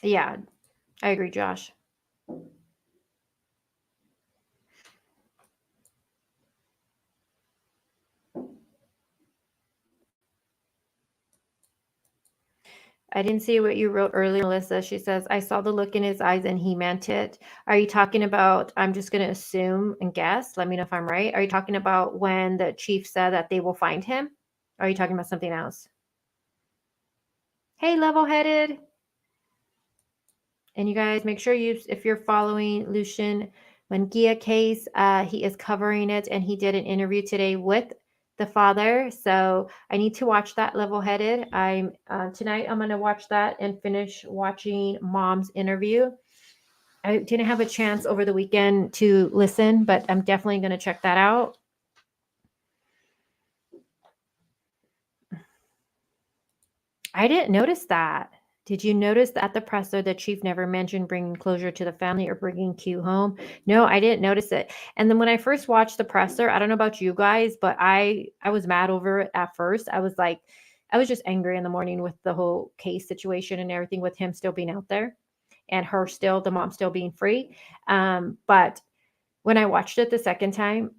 Yeah, I agree, Josh. I didn't see what you wrote earlier, Melissa. She says, I saw the look in his eyes and he meant it. Are you talking about, I'm just going to assume and guess, let me know if I'm right. Are you talking about when the chief said that they will find him? Or are you talking about something else? Hey, level-headed. And you guys, make sure if you're following Lucian Mangia case, he is covering it, and he did an interview today with the father. So I need to watch that, level-headed. Tonight I'm going to watch that and finish watching Mom's interview. I didn't have a chance over the weekend to listen, but I'm definitely going to check that out. I didn't notice that. Did you notice that at the presser, the chief never mentioned bringing closure to the family or bringing Q home? No, I didn't notice it. And then when I first watched the presser, I don't know about you guys, but I was mad over it at first. I was like, I was just angry in the morning with the whole case situation and everything, with him still being out there and the mom still being free. But when I watched it the second time,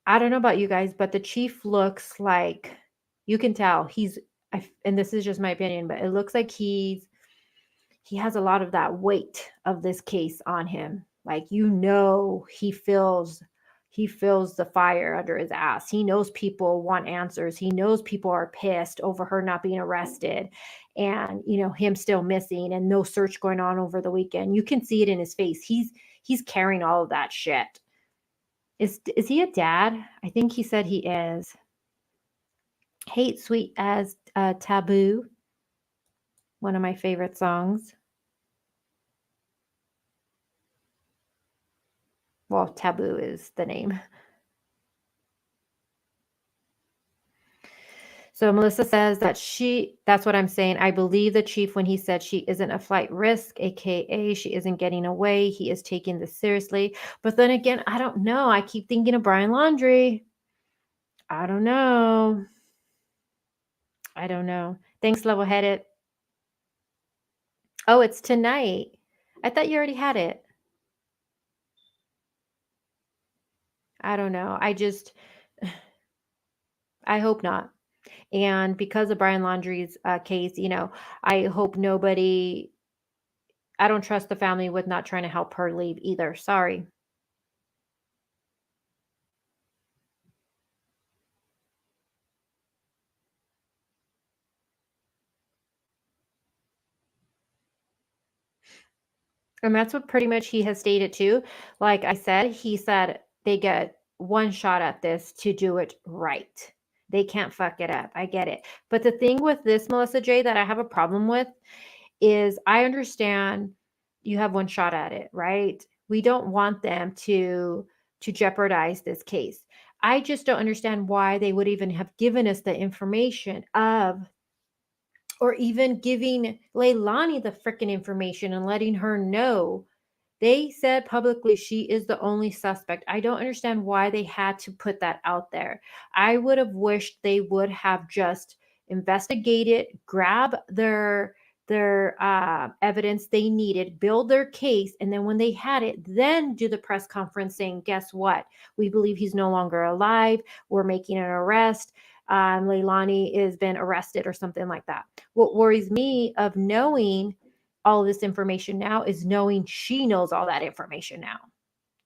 I don't know about you guys, but the chief looks like, you can tell and this is just my opinion, but it looks like he has a lot of that weight of this case on him. Like, he feels the fire under his ass. He knows people want answers. He knows people are pissed over her not being arrested and, him still missing and no search going on over the weekend. You can see it in his face. He's carrying all of that shit. Is he a dad? I think he said he is. Hate Sweet as Taboo. One of my favorite songs. Well, Taboo is the name. So Melissa says that's what I'm saying. I believe the chief when he said she isn't a flight risk, AKA she isn't getting away. He is taking this seriously. But then again, I don't know. I keep thinking of Brian Laundrie. I don't know. Thanks, Level-Headed. Oh, it's tonight. I thought you already had it. I don't know. I hope not. And because of Brian Laundrie's case, I hope I don't trust the family with not trying to help her leave either. Sorry. And that's what pretty much he has stated too. Like I said, he said they get one shot at this to do it right. They can't fuck it up. I get it. But the thing with this, Melissa J, that I have a problem with is I understand you have one shot at it, right? We don't want them to jeopardize this case. I just don't understand why they would even have given us the information or even giving Leilani the freaking information and letting her know. They said publicly she is the only suspect. I don't understand why they had to put that out there. I would have wished they would have just investigated, grab their evidence they needed, build their case, and then when they had it, then do the press conference saying, guess what? We believe he's no longer alive. We're making an arrest. Leilani has been arrested or something like that. What worries me of knowing all this information now is knowing she knows all that information now.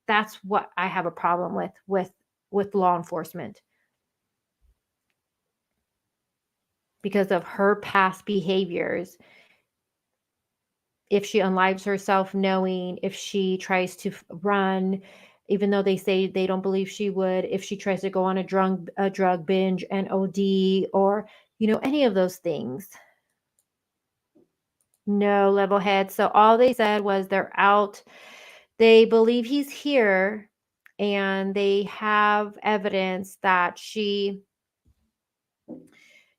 That's what I have a problem with law enforcement. Because of her past behaviors. If she unlives herself knowing, if she tries to run, even though they say they don't believe she would, if she tries to go on a drug binge and OD or, any of those things. No, Level-Head. So all they said was they're out. They believe he's here and they have evidence that she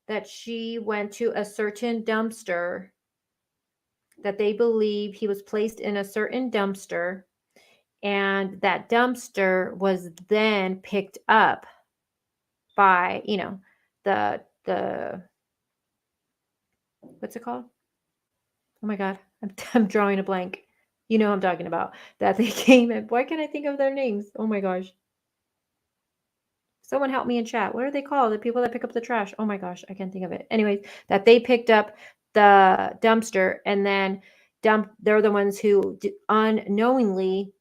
went to a certain dumpster, that they believe he was placed in a certain dumpster, and that dumpster was then picked up by, the what's it called? Oh my God, I'm drawing a blank. You know what I'm talking about. That they came in. Why can't I think of their names? Oh my gosh. Someone help me in chat. What are they called? The people that pick up the trash. Oh my gosh, I can't think of it. Anyways, that they picked up the dumpster and then they're the ones who unknowingly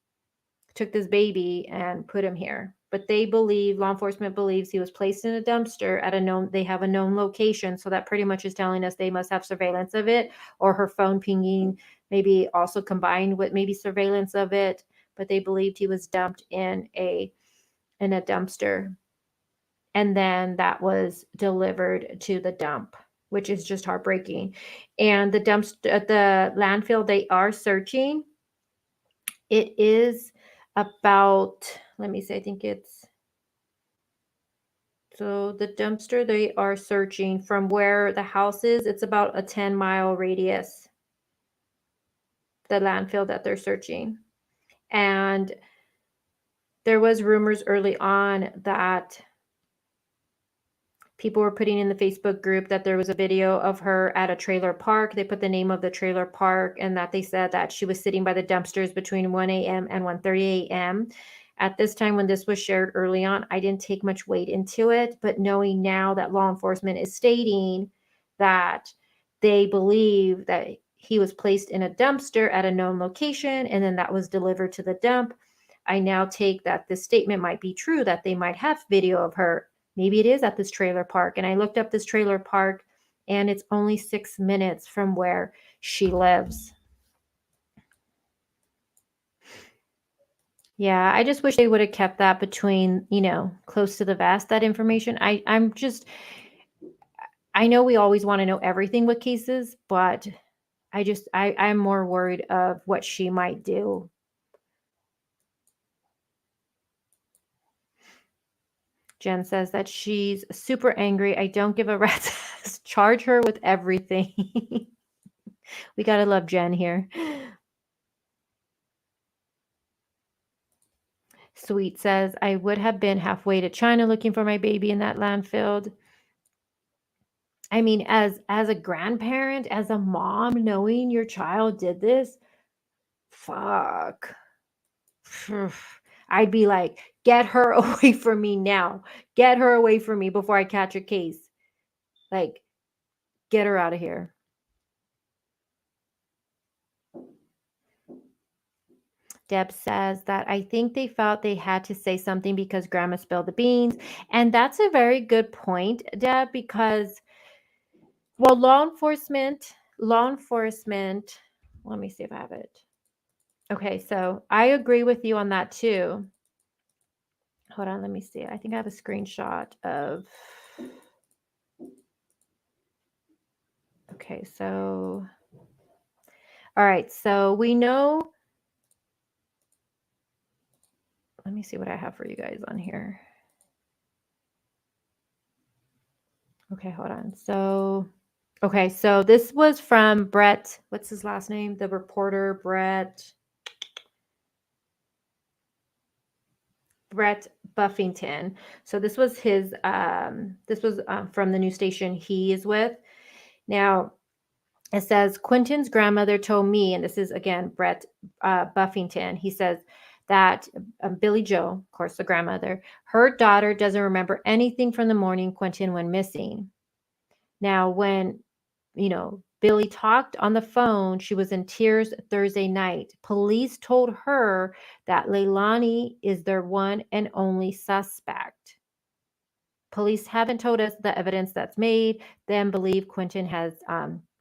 took this baby and put him here. But law enforcement believes he was placed in a dumpster at they have a known location. So that pretty much is telling us they must have surveillance of it, or her phone pinging, maybe also combined with maybe surveillance of it. But they believed he was dumped in a dumpster. And then that was delivered to the dump, which is just heartbreaking. And the landfill, they are searching. It is about, let me see, I think so the dumpster they are searching from where the house is, it's about a 10-mile radius, the landfill that they're searching. And there was rumors early on that People were putting in the Facebook group that there was a video of her at a trailer park. They put the name of the trailer park and that they said that she was sitting by the dumpsters between 1 a.m. and 1:30 a.m. At this time, when this was shared early on, I didn't take much weight into it. But knowing now that law enforcement is stating that they believe that he was placed in a dumpster at a known location and then that was delivered to the dump, I now take that this statement might be true, that they might have video of her. Maybe it is at this trailer park. And I looked up this trailer park and it's only 6 minutes from where she lives. Yeah, I just wish they would have kept that between, close to the vest, that information. I know we always want to know everything with cases, but I'm more worried of what she might do. Jen says that she's super angry. I don't give a rat's ass. Charge her with everything. We got to love Jen here. Sweet says, I would have been halfway to China looking for my baby in that landfill. I mean, as a grandparent, as a mom, knowing your child did this, fuck. I'd be like, get her away from me now. Get her away from me before I catch a case. Like, get her out of here. Deb says that I think they felt they had to say something because grandma spilled the beans. And that's a very good point, Deb, because, well, law enforcement, let me see if I have it. Okay, so I agree with you on that too. Hold on, let me see. I think I have a screenshot of. Okay, so. All right, so we know. Let me see what I have for you guys on here. Okay, hold on. So, okay, so this was from Brett. What's his last name? The reporter, Brett Buffington. So this was his. This was from the news station he is with. Now, it says Quinton's grandmother told me, and this is again Brett Buffington. He says that Billy Joe, of course, the grandmother, her daughter doesn't remember anything from the morning Quinton went missing. Now, when Billy talked on the phone, she was in tears Thursday night. Police told her that Leilani is their one and only suspect. Police haven't told us the evidence that's made them believe Quinton has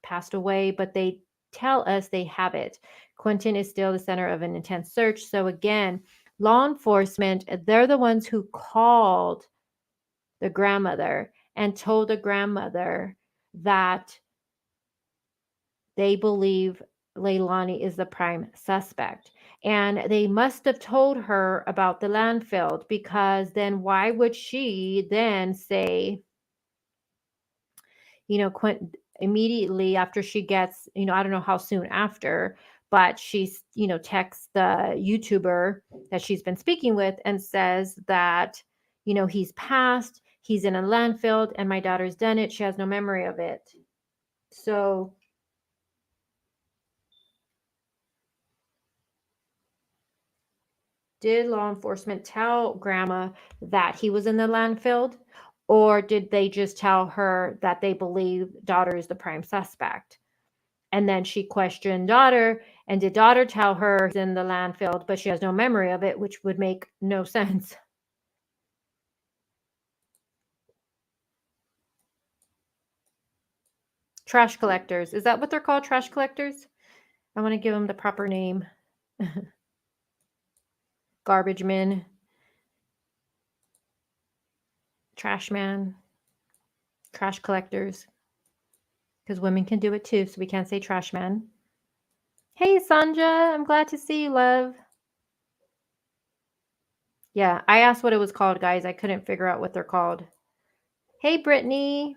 passed away, but they tell us they have it. Quinton is still the center of an intense search. So again, law enforcement, they're the ones who called the grandmother and told the grandmother that they believe Leilani is the prime suspect. And they must have told her about the landfill, because then why would she then say, Quentin, immediately after she gets, I don't know how soon after, but she's, texts the YouTuber that she's been speaking with and says that, he's passed, he's in a landfill, and my daughter's done it. She has no memory of it. So did law enforcement tell grandma that he was in the landfill, or did they just tell her that they believe daughter is the prime suspect? And then she questioned daughter, and did daughter tell her he's in the landfill, but she has no memory of it, which would make no sense. Trash collectors. Is that what they're called? Trash collectors? I want to give them the proper name. Garbage men. Trash man. Trash collectors. Because women can do it too, so we can't say trash man. Hey, Sanja. I'm glad to see you, love. Yeah, I asked what it was called, guys. I couldn't figure out what they're called. Hey, Brittany.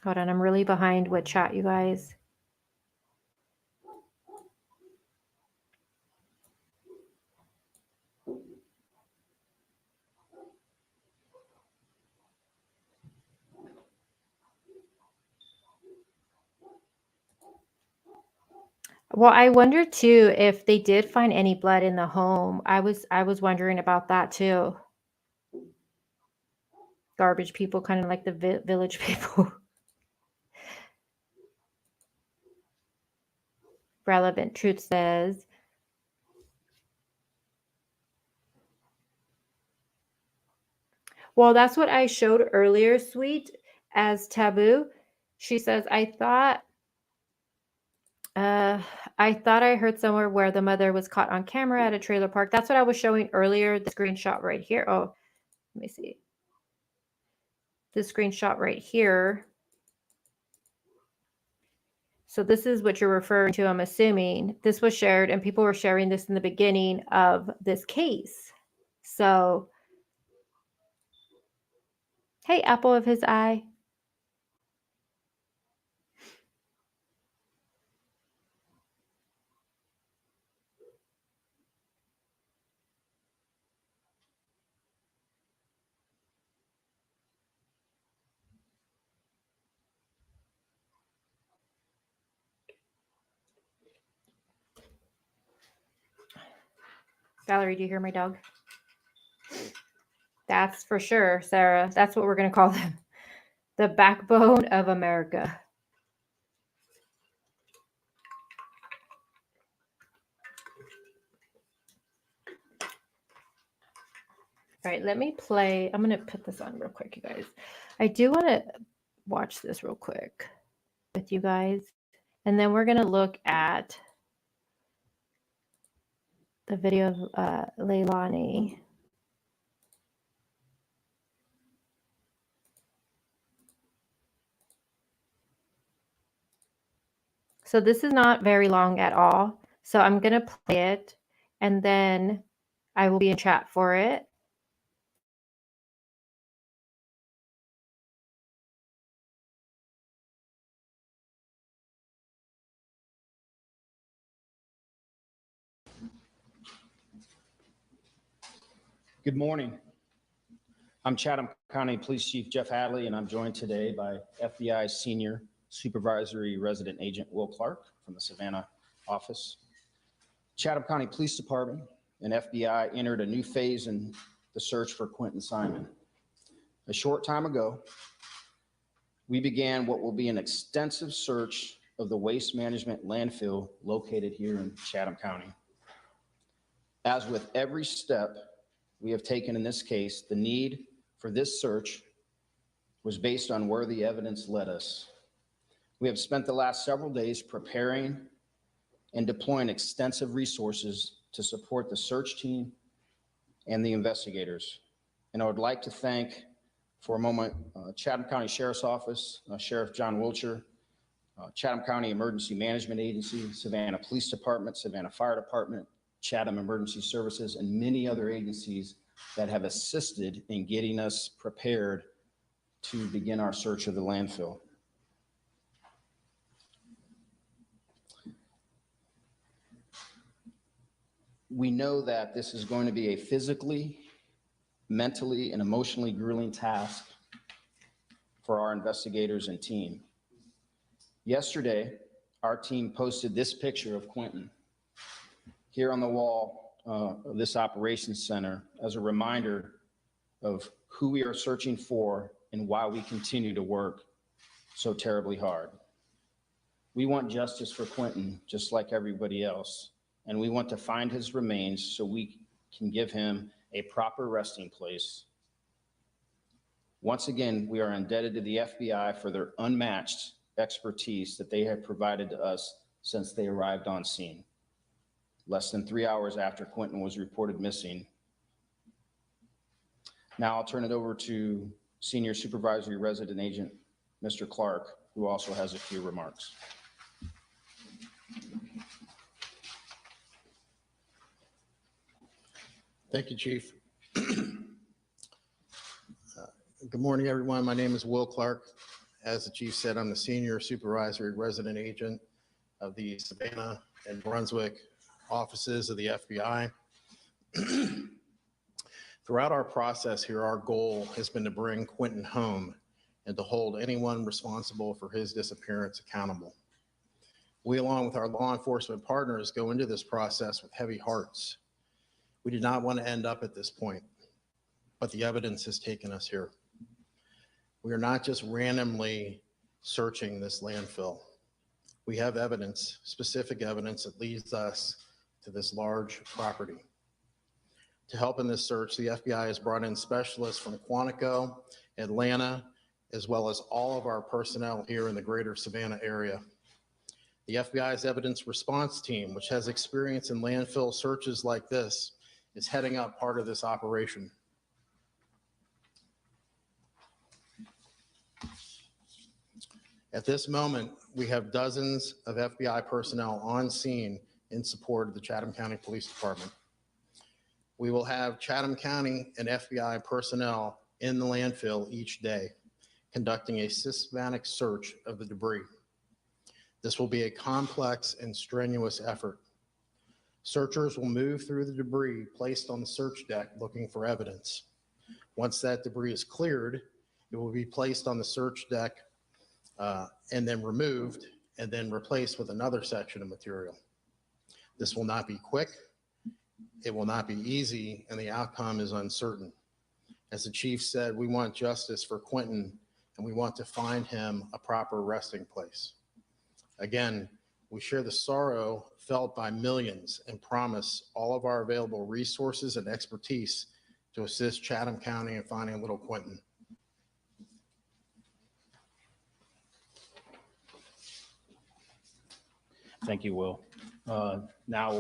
Hold on, I'm really behind with chat, you guys. Well, I wonder too if they did find any blood in the home. I was wondering about that too. Garbage people, kind of like the village people. Relevant Truth says, well, that's what I showed earlier, Sweet, as taboo. She says, I thought I heard somewhere where the mother was caught on camera at a trailer park. That's what I was showing earlier, the screenshot right here. Oh, let me see. The screenshot right here. So this is what you're referring to, I'm assuming. This was shared, and people were sharing this in the beginning of this case. So, hey, apple of his eye. Valerie, do you hear my dog? That's for sure, Sarah. That's what we're going to call them. The backbone of America. All right, let me play. I'm going to put this on real quick, you guys. I do want to watch this real quick with you guys. And then we're going to look at the video of Leilani. So this is not very long at all. So I'm going to play it, and then I will be in chat for it. Good morning. I'm Chatham County Police Chief Jeff Hadley, and I'm joined today by FBI Senior Supervisory Resident Agent Will Clark from the Savannah office. Chatham County Police Department and FBI entered a new phase in the search for Quentin Simon. A short time ago, we began what will be an extensive search of the waste management landfill located here in Chatham County. As with every step we have taken in this case, the need for this search was based on where the evidence led us. We have spent the last several days preparing and deploying extensive resources to support the search team and the investigators. And I would like to thank, for a moment, Chatham County Sheriff's Office, Sheriff John Wiltshire, Chatham County Emergency Management Agency, Savannah Police Department, Savannah Fire Department, Chatham Emergency Services, and many other agencies that have assisted in getting us prepared to begin our search of the landfill. We know that this is going to be a physically, mentally, and emotionally grueling task for our investigators and team. Yesterday, our team posted this picture of Quinton here on the wall of this operations center as a reminder of who we are searching for and why we continue to work so terribly hard. We want justice for Quinton, just like everybody else, and we want to find his remains so we can give him a proper resting place. Once again, we are indebted to the FBI for their unmatched expertise that they have provided to us since they arrived on scene, less than 3 hours after Quinton was reported missing. Now I'll turn it over to Senior Supervisory Resident Agent, Mr. Clark, who also has a few remarks. Thank you, Chief. Good morning, everyone. My name is Will Clark, as the chief said, I'm the senior supervisory resident agent of the Savannah and Brunswick offices of the FBI. Throughout our process here, our goal has been to bring Quinton home and to hold anyone responsible for his disappearance accountable. We, along with our law enforcement partners, go into this process with heavy hearts. We did not want to end up at this point, but the evidence has taken us here. We are not just randomly searching this landfill. We have evidence, specific evidence that leads us to this large property. To help in this search, the FBI has brought in specialists from Quantico, Atlanta, as well as all of our personnel here in the greater Savannah area. The FBI's evidence response team, which has experience in landfill searches like this, is heading up part of this operation. At this moment, we have dozens of FBI personnel on scene in support of the Chatham County Police Department. We will have Chatham County and FBI personnel in the landfill each day, conducting a systematic search of the debris. This will be a complex and strenuous effort. Searchers will move through the debris placed on the search deck looking for evidence. Once that debris is cleared, it will be placed on the search deck and then removed and then replaced with another section of material. This will not be quick, it will not be easy, and the outcome is uncertain. As the chief said, we want justice for Quinton, and we want to find him a proper resting place. Again, we share the sorrow felt by millions and promise all of our available resources and expertise to assist Chatham County in finding little Quinton. Thank you, Will. Now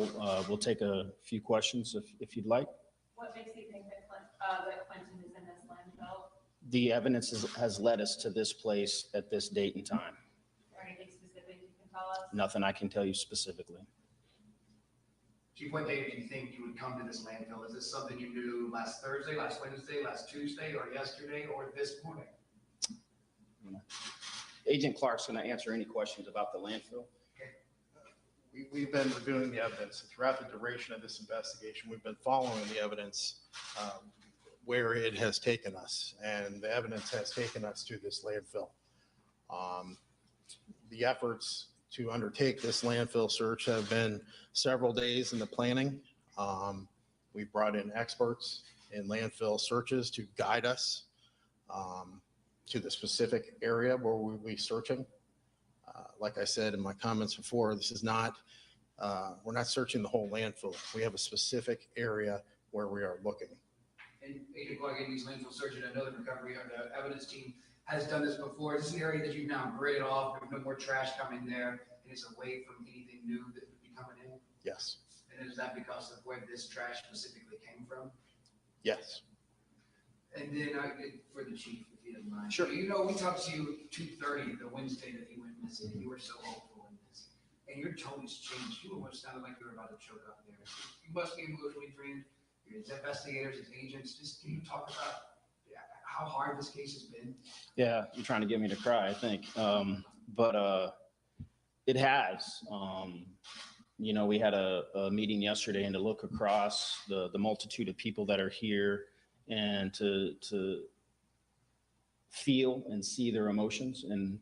we'll take a few questions if you'd like. What makes you think that Quentin is in this landfill? The evidence has led us to this place at this date and time. Is there anything specific you can tell us? Nothing I can tell you specifically. Chief, what day did you think you would come to this landfill? Is this something you knew last Thursday, last Wednesday, last Tuesday, or yesterday, or this morning? Agent Clark's going to answer any questions about the landfill. We've been reviewing the evidence, and throughout the duration of this investigation, we've been following the evidence where it has taken us, and the evidence has taken us to this landfill. The efforts to undertake this landfill search have been several days in the planning. We've brought in experts in landfill searches to guide us to the specific area where we'll be searching. Like I said in my comments before, this is not, we're not searching the whole landfill. We have a specific area where we are looking. And Agent Clark, in these landfill searches, I know the recovery or the evidence team has done this before. Is this an area that you've now gridded off? There's no more trash coming there, and it's away from anything new that would be coming in? Yes. And is that because of where this trash specifically came from? Yes. And then for the chief, if you don't mind. Sure. You know, we talked to you at 2:30 the Wednesday that he went missing. You were so hopeful in this. And your tone has changed. You almost sounded like you were about to choke up there. You must be emotionally drained. As investigators, as agents, just can you talk about how hard this case has been? Yeah, you're trying to get me to cry, I think. But it has. You know, we had a meeting yesterday, and to look across the multitude of people that are here and to feel and see their emotions, and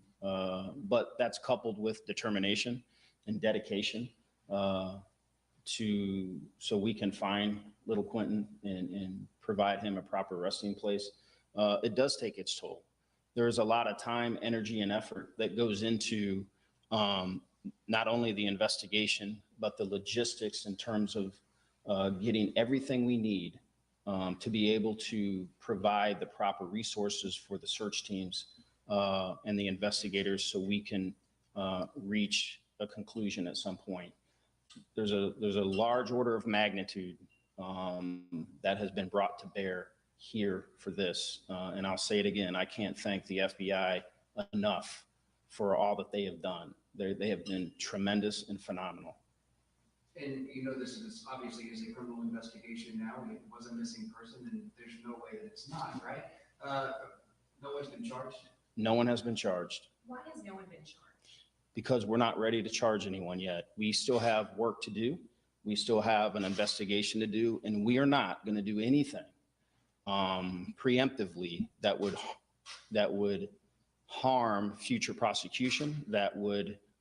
but that's coupled with determination and dedication so we can find little Quinton and provide him a proper resting place. It does take its toll. There's a lot of time, energy, and effort that goes into not only the investigation, but the logistics in terms of getting everything we need to be able to provide the proper resources for the search teams and the investigators so we can reach a conclusion at some point. There's a large order of magnitude that has been brought to bear here for this. And I'll say it again, I can't thank the FBI enough for all that they have done. They have been tremendous and phenomenal. And you know, this is obviously is a criminal investigation now. It was a missing person, and there's no way that it's not, right? No one's been charged? No one has been charged. Why has no one been charged? Because we're not ready to charge anyone yet. We still have work to do. We still have an investigation to do, and we are not going to do anything preemptively that would harm future prosecution,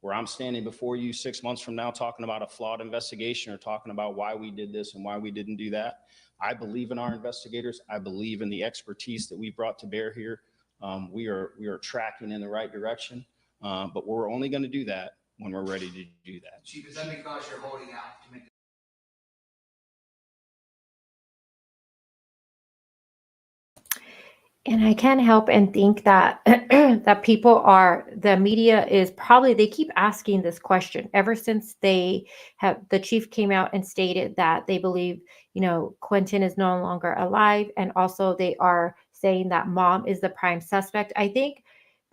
where I'm standing before you 6 months from now talking about a flawed investigation or talking about why we did this and why we didn't do that. I believe in our investigators. I believe in the expertise that we brought to bear here. We are tracking in the right direction, but we're only going to do that when we're ready to do that. Chief, is that because you're holding out to make And I can't help and think that that the media is probably, they keep asking this question ever since the chief came out and stated that they believe, Quentin is no longer alive. And also they are saying that mom is the prime suspect. I think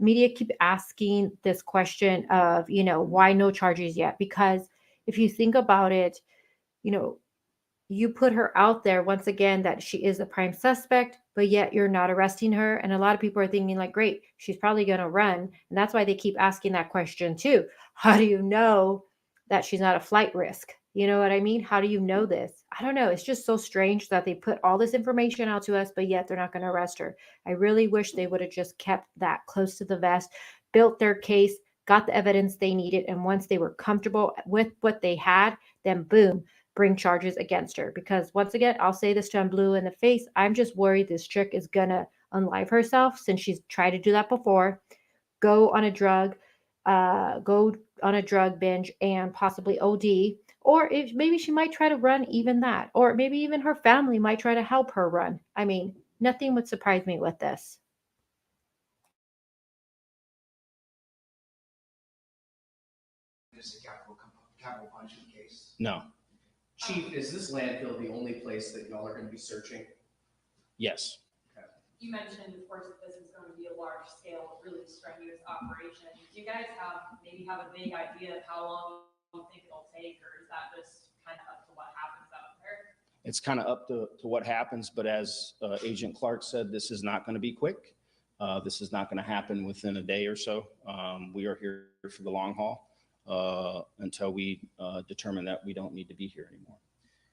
media keep asking this question of, why no charges yet? Because if you think about it, you put her out there once again that she is a prime suspect, but yet you're not arresting her. And a lot of people are thinking like, great, she's probably going to run. And that's why they keep asking that question too. How do you know that she's not a flight risk? You know what I mean? How do you know this? I don't know. It's just so strange that they put all this information out to us, but yet they're not going to arrest her. I really wish they would have just kept that close to the vest, built their case, got the evidence they needed. And once they were comfortable with what they had, then boom, bring charges against her. Because once again, I'll say this to Blue in the face, I'm just worried this chick is gonna unalive herself, since she's tried to do that before, go on a drug binge and possibly OD, or if maybe she might try to run even that, or maybe even her family might try to help her run. I mean, nothing would surprise me with this. this a capital punishment case? No. Chief, is this landfill the only place that y'all are going to be searching? Yes. You mentioned, of course, that this is going to be a large scale, really strenuous operation. Do you guys have a vague idea of how long you think it'll take, or is that just kind of up to what happens out there? It's kind of up to what happens, but as Agent Clark said, this is not going to be quick. This is not going to happen within a day or so. We are here for the long haul until we determine that we don't need to be here anymore.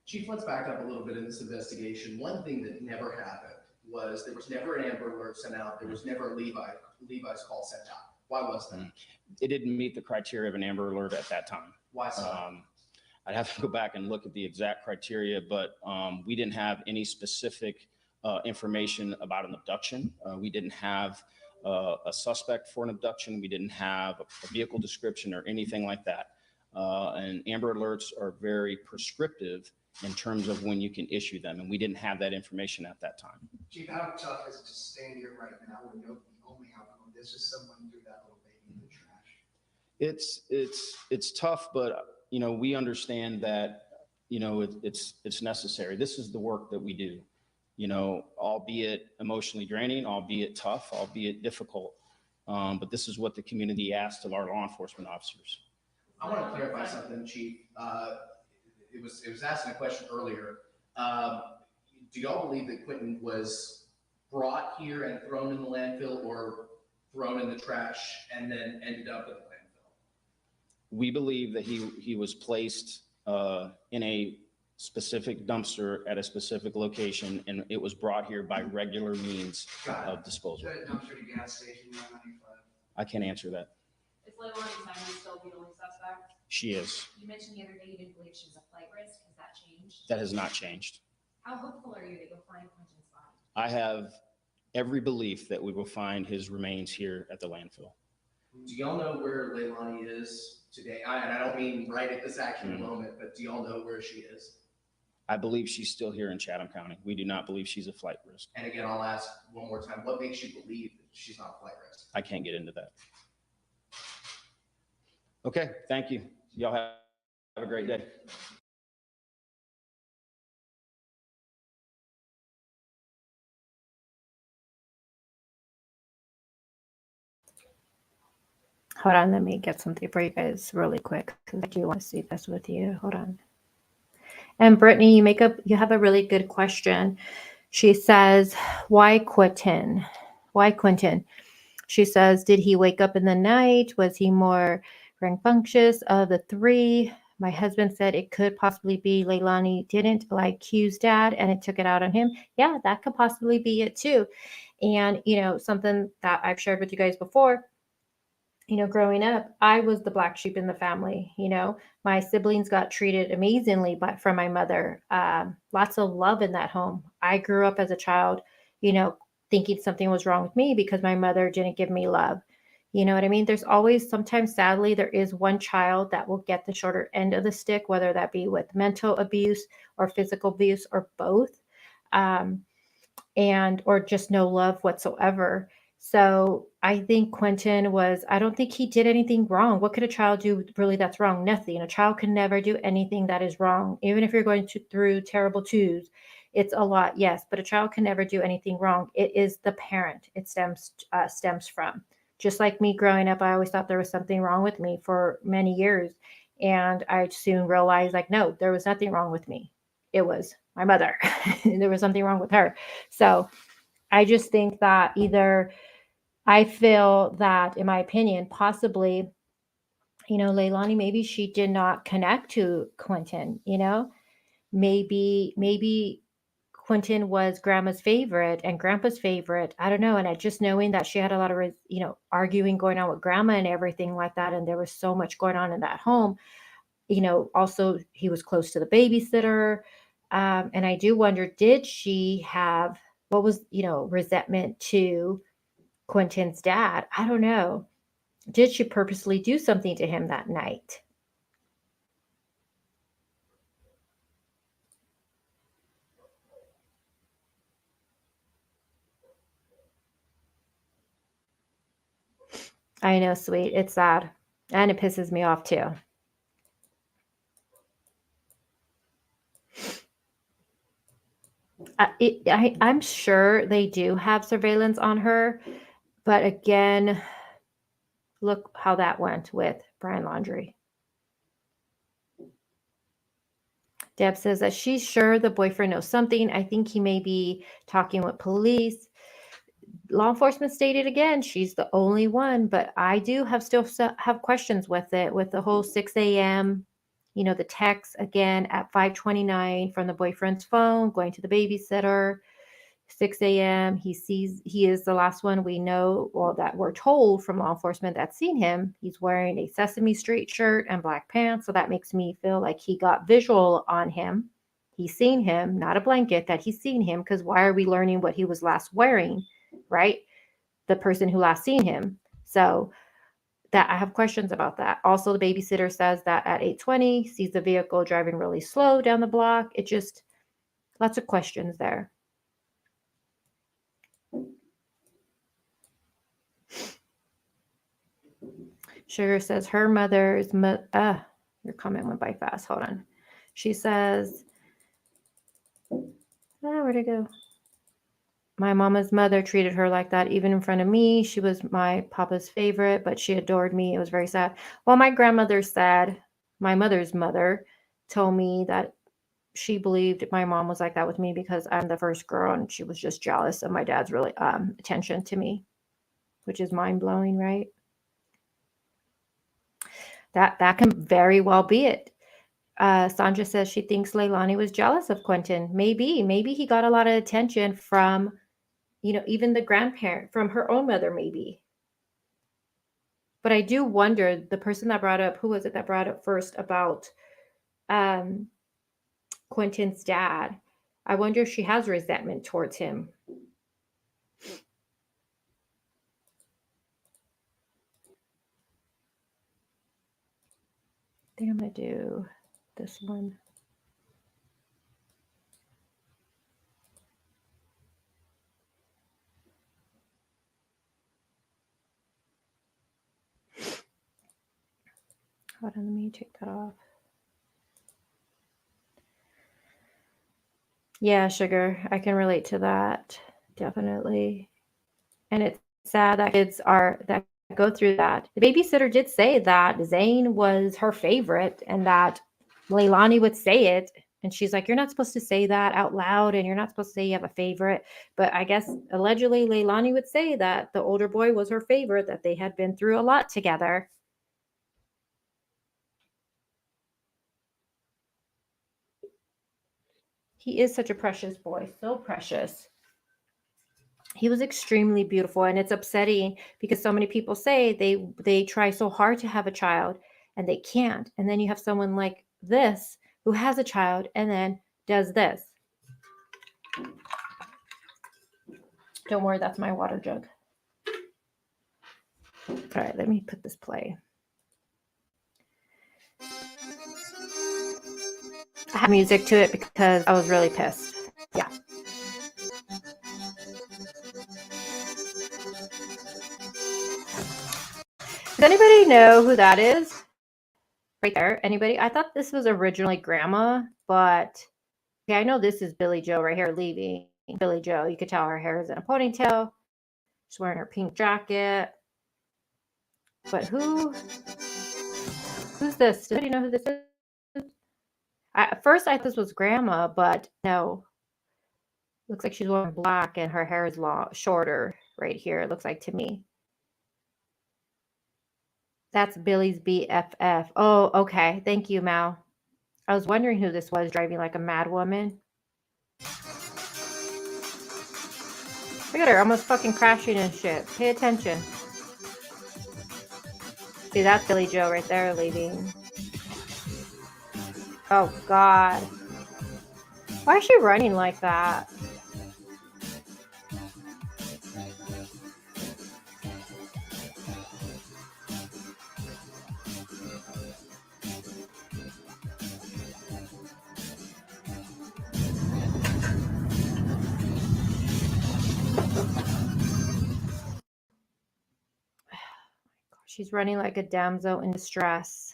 Chief, let's back up a little bit in this investigation. One thing that never happened was there was never an Amber Alert sent out. There was never a Levi's call sent out. Why was that? It didn't meet the criteria of an Amber Alert at that time. Why so? I'd have to go back and look at the exact criteria, but we didn't have any specific information about an abduction. We didn't have a suspect for an abduction. We didn't have a vehicle description or anything like that. And Amber Alerts are very prescriptive in terms of when you can issue them, and we didn't have that information at that time. Chief, how tough is it to stand here right now when the only outcome of this is someone threw that little baby in the trash? It's tough, but we understand that it's necessary. This is the work that we do, albeit emotionally draining, albeit tough, albeit difficult. But this is what the community asked of our law enforcement officers. I want to clarify something, Chief. It was asking a question earlier. Do y'all believe that Quinton was brought here and thrown in the landfill, or thrown in the trash and then ended up in the landfill? We believe that he was placed in a specific dumpster at a specific location, and it was brought here by regular means of disposal. Is that dumpster at a gas station, 195? I can't answer that. Is Leilani Simon still the only suspect? She is. You mentioned the other day you didn't believe she was a flight risk. Has that changed? That has not changed. How hopeful are you that you'll find Quentin's body? I have every belief that we will find his remains here at the landfill. Do y'all know where Leilani is today? And I don't mean right at this actual moment, but do y'all know where she is? I believe she's still here in Chatham County. We do not believe she's a flight risk. And again, I'll ask one more time, what makes you believe that she's not a flight risk? I can't get into that. Okay, thank you. Y'all have a great day. Hold on, let me get something for you guys really quick, because I do want to see this with you. Hold on. And Brittany, you have a really good question. She says, why Quinton? Why Quinton? She says, did he wake up in the night? Was he more rambunctious of the three? My husband said it could possibly be Leilani didn't like Q's dad and it took it out on him. Yeah, that could possibly be it too. And, something that I've shared with you guys before, growing up, I was the black sheep in the family. My siblings got treated amazingly from my mother. Lots of love in that home. I grew up as a child, thinking something was wrong with me because my mother didn't give me love. You know what I mean? There's always, sometimes sadly, there is one child that will get the shorter end of the stick, whether that be with mental abuse or physical abuse or both, or just no love whatsoever. So I think Quentin I don't think he did anything wrong. What could a child do really that's wrong? Nothing. A child can never do anything that is wrong. Even if you're going through terrible twos, it's a lot, yes, but a child can never do anything wrong. It is the parent it stems from. Just like me growing up, I always thought there was something wrong with me for many years. And I soon realized, no, there was nothing wrong with me. It was my mother. There was something wrong with her. So I just think that I feel that, in my opinion, possibly, Leilani, maybe she did not connect to Quentin, maybe Quentin was grandma's favorite and grandpa's favorite. I don't know. And just knowing that she had a lot of, arguing going on with grandma and everything like that. And there was so much going on in that home, also he was close to the babysitter. And I do wonder, did she have, what was, resentment to Quentin's dad? I don't know. Did she purposely do something to him that night? I know, sweet. It's sad. And it pisses me off too. I'm sure they do have surveillance on her. But again, look how that went with Brian Laundrie. Deb says that she's sure the boyfriend knows something. I think he may be talking with police. Law enforcement stated again, she's the only one, but I do still have questions with it, with the whole 6 a.m., the text again at 5:29 from the boyfriend's phone, going to the babysitter, 6 a.m. He is the last one we know, that we're told from law enforcement that's seen him. He's wearing a Sesame Street shirt and black pants. So that makes me feel like he got visual on him. He's seen him, not a blanket, that he's seen him, because why are we learning what he was last wearing, right? The person who last seen him. So that I have questions about that. Also, the babysitter says that at 8:20, sees the vehicle driving really slow down the block. It just, lots of questions there. Sugar says her mother's, your comment went by fast. Hold on. She says, where'd it go? My mama's mother treated her like that, even in front of me. She was my papa's favorite, but she adored me. It was very sad. Well, my grandmother said, my mother's mother told me that she believed my mom was like that with me because I'm the first girl, and she was just jealous of my dad's really attention to me, which is mind-blowing, right? That can very well be it. Sandra says she thinks Leilani was jealous of Quentin. Maybe he got a lot of attention from, even the grandparent, from her own mother, maybe. But I do wonder, the person that brought up, who was it that brought up first about Quentin's dad? I wonder if she has resentment towards him. I think I'm going to do this one. Hold on, let me take that off. Yeah, Sugar, I can relate to that, definitely. And it's sad that kids that go through that. The babysitter did say that Zane was her favorite and that Leilani would say it And she's like, you're not supposed to say that out loud, and you're not supposed to say you have a favorite. But I guess allegedly Leilani would say that the older boy was her favorite, that they had been through a lot together. He is such a precious boy, so precious. He was extremely beautiful, and it's upsetting because so many people say they try so hard to have a child and they can't. And then you have someone like this who has a child and then does this. Don't worry, that's my water jug. All right, let me put this play. I have music to it because I was really pissed. Yeah. Does anybody know who that is? Right there. Anybody? I thought this was originally Grandma, but okay, I know this is Billy Joe right here leaving. Billy Joe. You could tell her hair is in a ponytail. She's wearing her pink jacket. But who's this? Does anybody know who this is? At first, I thought this was Grandma, but no. Looks like she's wearing black and her hair is shorter right here, it looks like to me. That's Billy's BFF. Oh, okay. Thank you, Mal. I was wondering who this was driving like a mad woman. Look at her, almost fucking crashing and shit. Pay attention. See, that's Billy Joe right there leaving. Oh, God. Why is she running like that? She's running like a damsel in distress.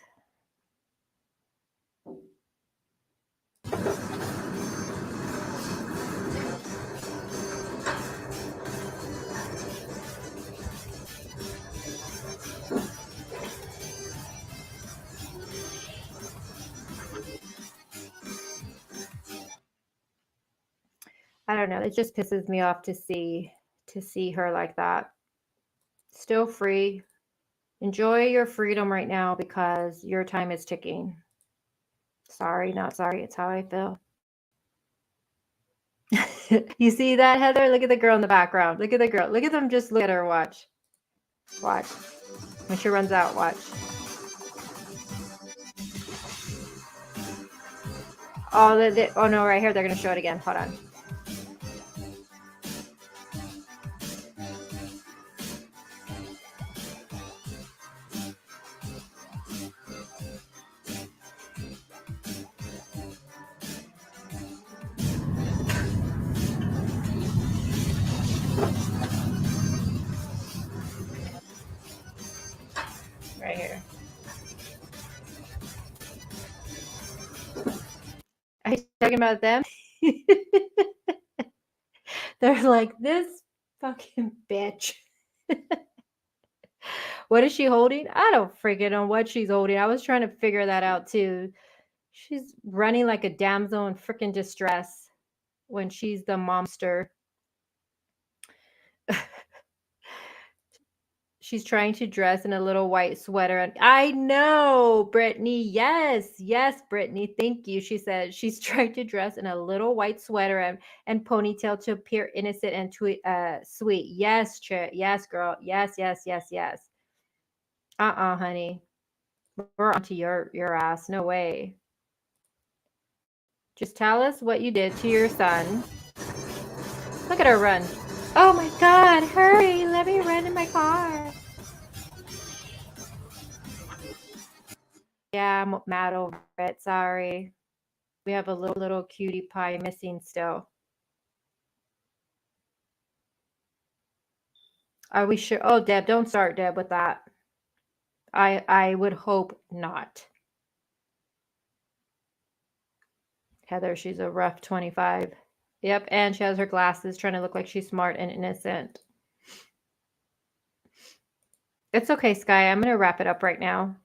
I don't know. It just pisses me off to see her like that. Still free. Enjoy your freedom right now because your time is ticking. Sorry, not sorry. It's how I feel. You see that, Heather? Look at the girl in the background. Look at the girl. Look at them. Just look at her. Watch. Watch. When she runs out, watch. Oh, oh no, right here. They're going to show it again. Hold on. Right here. Are you talking about them? They're like, this fucking bitch. What is she holding? I don't freaking know what she's holding. I was trying to figure that out too. She's running like a damsel in freaking distress when she's the momster. She's trying to dress in a little white sweater. I know, Brittany. Yes, Brittany. Thank you. She said she's trying to dress in a little white sweater and ponytail to appear innocent and sweet. Yes, yes, girl. Yes. Honey. We're onto your ass. No way. Just tell us what you did to your son. Look at her run. Oh my God, hurry. Let me run in my car. Yeah, I'm mad over it. Sorry. We have a little cutie pie missing still. Are we sure? Oh, Deb, don't start, Deb, with that. I would hope not. Heather, she's a rough 25. Yep, and she has her glasses trying to look like she's smart and innocent. It's okay, Sky. I'm going to wrap it up right now.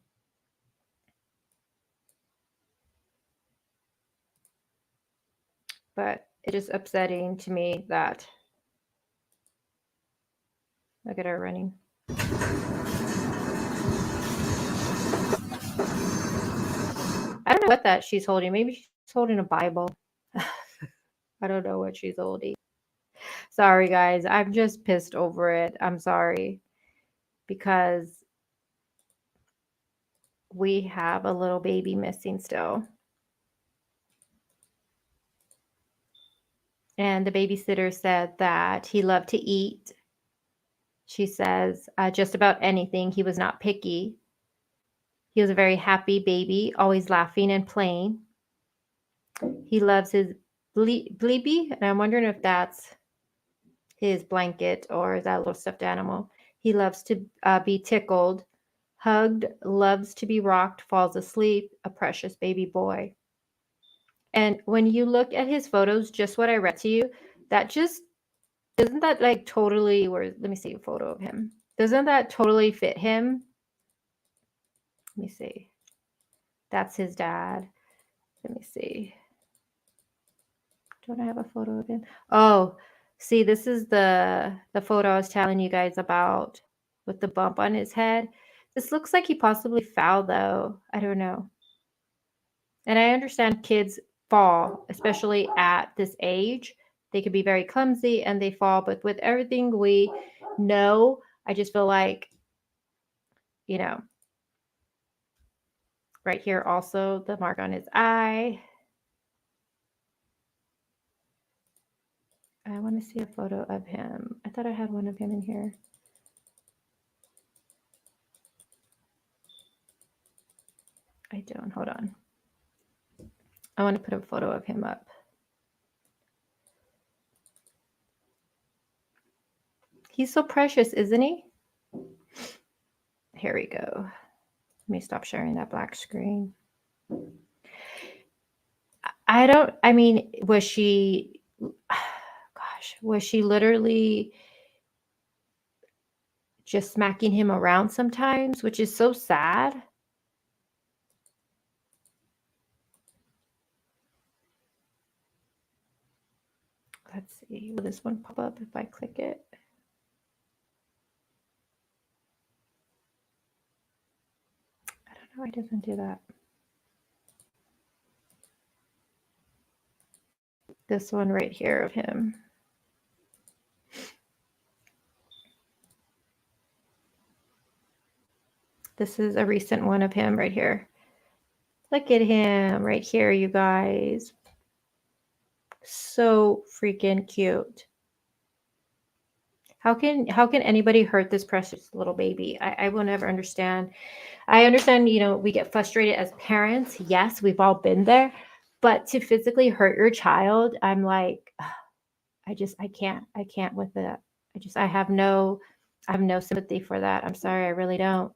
But it's just upsetting to me that, look at her running. I don't know what that she's holding. Maybe she's holding a Bible. I don't know what she's holding. Sorry, guys. I'm just pissed over it. I'm sorry. Because we have a little baby missing still. And the babysitter said that he loved to eat. She says just about anything. He was not picky. He was a very happy baby, always laughing and playing. He loves his bleepy, and I'm wondering if that's his blanket or is that a little stuffed animal. He loves to be tickled, hugged, loves to be rocked, falls asleep, a precious baby boy. And when you look at his photos, just what I read to you, that just, doesn't that like totally, let me see a photo of him. Doesn't that totally fit him? Let me see. That's his dad. Let me see. Don't I have a photo of him? Oh, see, this is the photo I was telling you guys about with the bump on his head. This looks like he possibly fell, though. I don't know. And I understand kids fall, especially at this age. They could be very clumsy and they fall. But with everything we know, I just feel like, you know, right here also the mark on his eye. I want to see a photo of him. I thought I had one of him in here. I don't. Hold on. I want to put a photo of him up. He's so precious, isn't he? Here we go. Let me stop sharing that black screen. I mean, was she, gosh, was she literally just smacking him around sometimes, which is so sad? Let's see, will this one pop up if I click it? I don't know why it doesn't do that. This one right here of him. This is a recent one of him right here. Look at him right here, you guys. So freaking cute. How can anybody hurt this precious little baby? I will never understand. I understand, you know, we get frustrated as parents. Yes, we've all been there. But to physically hurt your child, I'm like, I can't with that. I have no sympathy for that. I'm sorry, I really don't.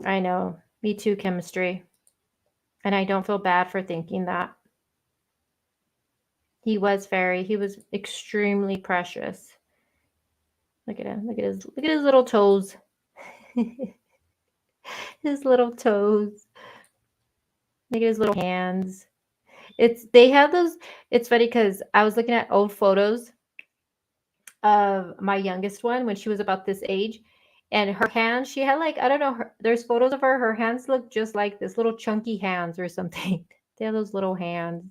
I know. Me too, chemistry. And I don't feel bad for thinking that. He was extremely precious. Look at him. Look at his little toes. His little toes. Look at his little hands. They have those. It's funny because I was looking at old photos of my youngest one when she was about this age, and her hands, she had like, I don't know, there's photos of her hands look just like this, little chunky hands or something. They have those little hands.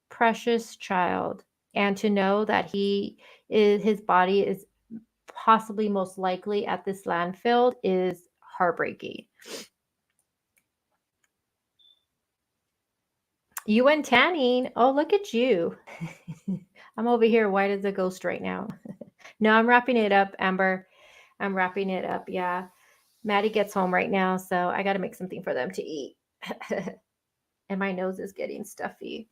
Precious child. And to know that his body is possibly most likely at this landfill is heartbreaking. You went tanning. Oh, look at you. I'm over here white as a ghost right now. No, I'm wrapping it up, Amber. I'm wrapping it up. Yeah. Maddie gets home right now, so I got to make something for them to eat. And my nose is getting stuffy.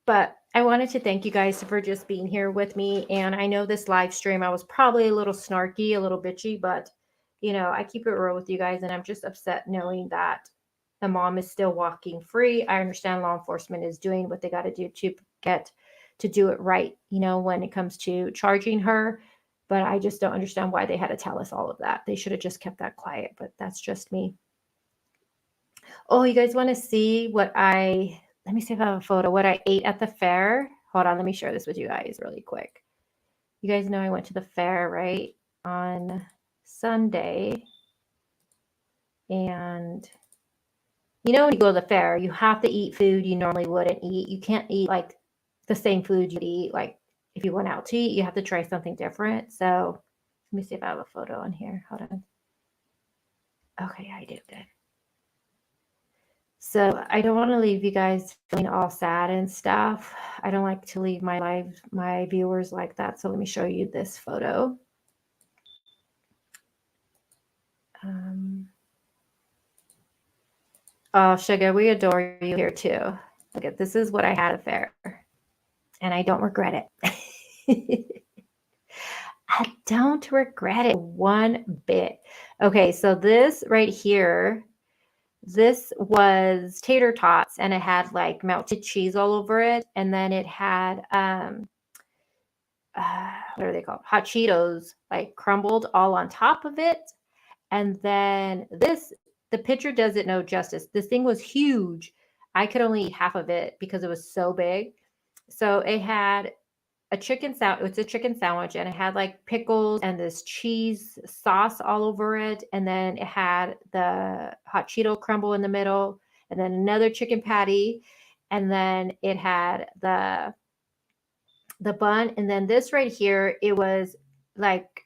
But I wanted to thank you guys for just being here with me. And I know this live stream, I was probably a little snarky, a little bitchy, but, you know, I keep it real with you guys. And I'm just upset knowing that the mom is still walking free. I understand law enforcement is doing what they got to do to get to do it right, you know, when it comes to charging her. But I just don't understand why they had to tell us all of that. They should have just kept that quiet, but that's just me. Oh, you guys want to see what I let me see if I have a photo. What I ate at the fair. Hold on, let me share this with you guys really quick. You guys know I went to the fair, right? On Sunday. And you know, when you go to the fair, you have to eat food you normally wouldn't eat. You can't eat like the same food you'd eat. Like if you went out to eat, you have to try something different. So let me see if I have a photo on here. Hold on. Okay, I do. Good. So I don't want to leave you guys feeling all sad and stuff. I don't like to leave my viewers like that. So let me show you this photo. Oh, Sugar, we adore you here too. Look at this is what I had at fair, and I don't regret it. I don't regret it one bit. Okay, so this right here, this was tater tots, and it had like melted cheese all over it, and then it had what are they called? Hot Cheetos, like crumbled all on top of it, and then this. The picture does it no justice. This thing was huge. I could only eat half of it because it was so big. So it had a chicken sandwich. It's a chicken sandwich, and it had like pickles and this cheese sauce all over it. And then it had the hot Cheeto crumble in the middle, and then another chicken patty. And then it had the bun. And then this right here, it was like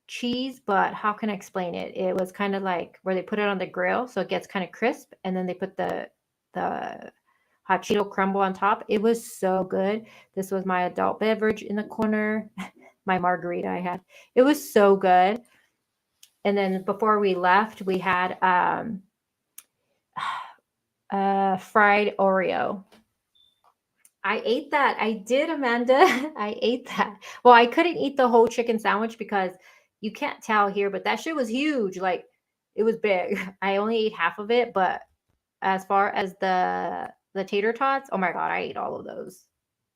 cheese, but how can I explain it? It was kind of like where they put it on the grill so it gets kind of crisp, and then they put the hot Cheeto crumble on top. It was so good. This was my adult beverage in the corner, my margarita I had. It was so good. And then before we left, we had fried Oreo. I ate that. I did, Amanda. I ate that. Well, I couldn't eat the whole chicken sandwich because you can't tell here, but that shit was huge. Like it was big. I only ate half of it, but as far as the tater tots, oh my God, I ate all of those.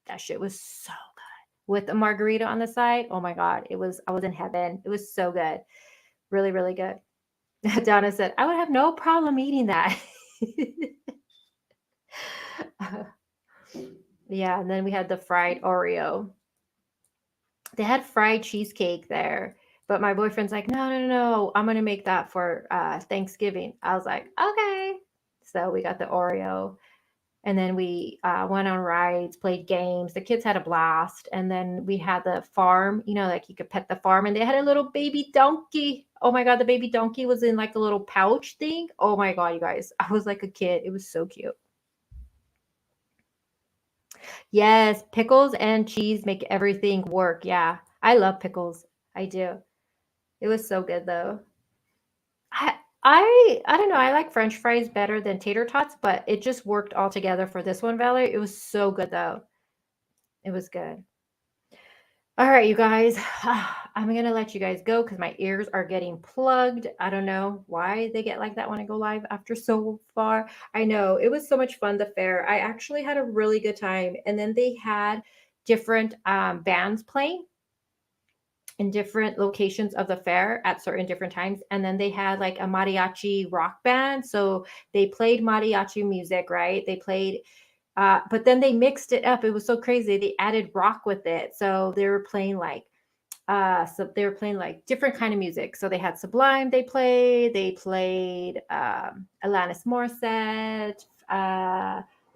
That shit was so good. With the margarita on the side, oh my God, I was in heaven. It was so good. Really, really good. Donna said, I would have no problem eating that. Yeah, and then we had the fried Oreo. They had fried cheesecake there, but my boyfriend's like, no, I'm going to make that for Thanksgiving. I was like, okay. So we got the Oreo, and then we went on rides, played games. The kids had a blast. And then we had the farm, you know, like you could pet the farm, and they had a little baby donkey. Oh my God, the baby donkey was in like a little pouch thing. Oh my God, you guys, I was like a kid. It was so cute. Yes, pickles and cheese make everything work. Yeah, I love pickles. I do. It was so good though. I don't know. I like French fries better than tater tots, but it just worked all together for this one, Valerie. It was so good though. It was good. All right, you guys. I'm going to let you guys go because my ears are getting plugged. I don't know why they get like that when I go live after so far. I know. It was so much fun, the fair. I actually had a really good time. And then they had different bands playing in different locations of the fair at certain different times. And then they had like a mariachi rock band. So they played mariachi music, right? They played but then they mixed it up. It was so crazy. They added rock with it. So they were playing like different kind of music. So they had Sublime they played Alanis Morissette,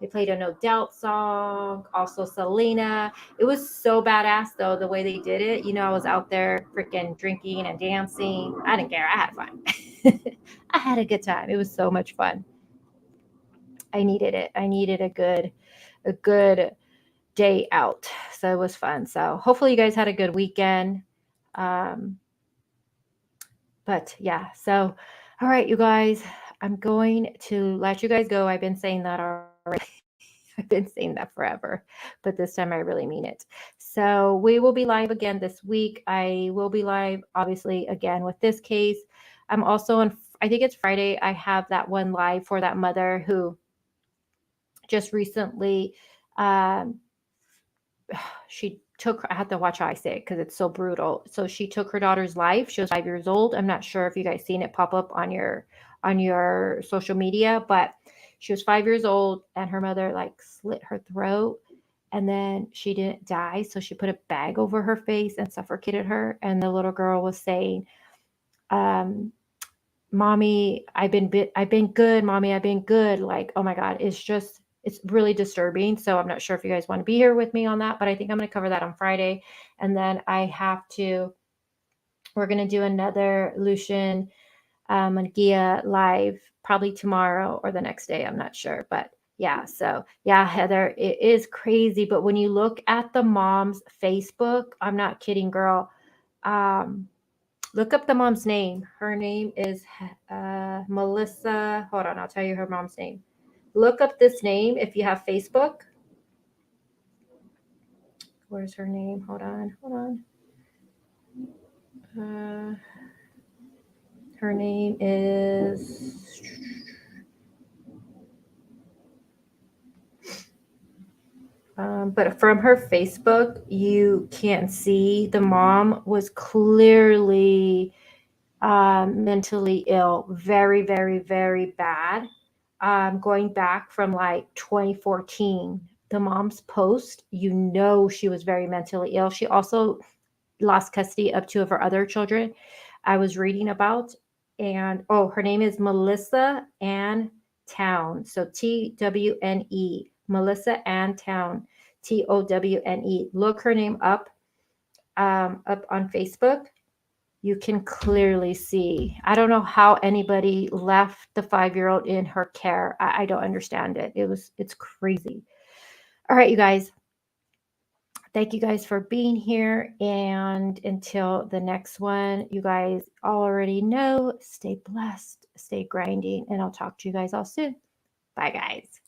they played a No Doubt song, also Selena. It was so badass though, the way they did it. You know, I was out there freaking drinking and dancing. I didn't care. I had fun. I had a good time. It was so much fun. I needed it. I needed a good day out. So it was fun. So hopefully you guys had a good weekend. But yeah, so all right, you guys, I'm going to let you guys go. I've been saying that already. I've been saying that forever, but this time I really mean it. So we will be live again this week. I will be live, obviously, again with this case. I'm also on, I think it's Friday. I have that one live for that mother who just recently, she took, I have to watch how I say it because it's so brutal. So she took her daughter's life. She was 5 years old. I'm not sure if you guys seen it pop up on your social media, but She was 5 years old, and her mother like slit her throat, and then she didn't die, so she put a bag over her face and suffocated her. And the little girl was saying, "Mommy, I've been good. Mommy, I've been good." Like, oh my God, it's really disturbing. So I'm not sure if you guys want to be here with me on that, but I think I'm going to cover that on Friday. And then we're going to do another Lucian Gia live probably tomorrow or the next day. I'm not sure, but yeah. So yeah, Heather, it is crazy. But when you look at the mom's Facebook, I'm not kidding, girl. Look up the mom's name. Her name is Melissa. Hold on, I'll tell you her mom's name. Look up this name if you have Facebook. Where's her name? Hold on. Her name is... but from her Facebook, you can see the mom was clearly mentally ill, very, very, very bad. Going back from like 2014, the mom's post, she was very mentally ill. She also lost custody of 2 of her other children I was reading about. And her name is Melissa Ann Town. So TWNE, Melissa Ann Town, TOWNE. Look her name up on Facebook. You can clearly see. I don't know how anybody left the 5-year-old in her care. I don't understand it. It's crazy. All right, you guys. Thank you guys for being here. And until the next one, you guys already know, stay blessed, stay grinding, and I'll talk to you guys all soon. Bye, guys.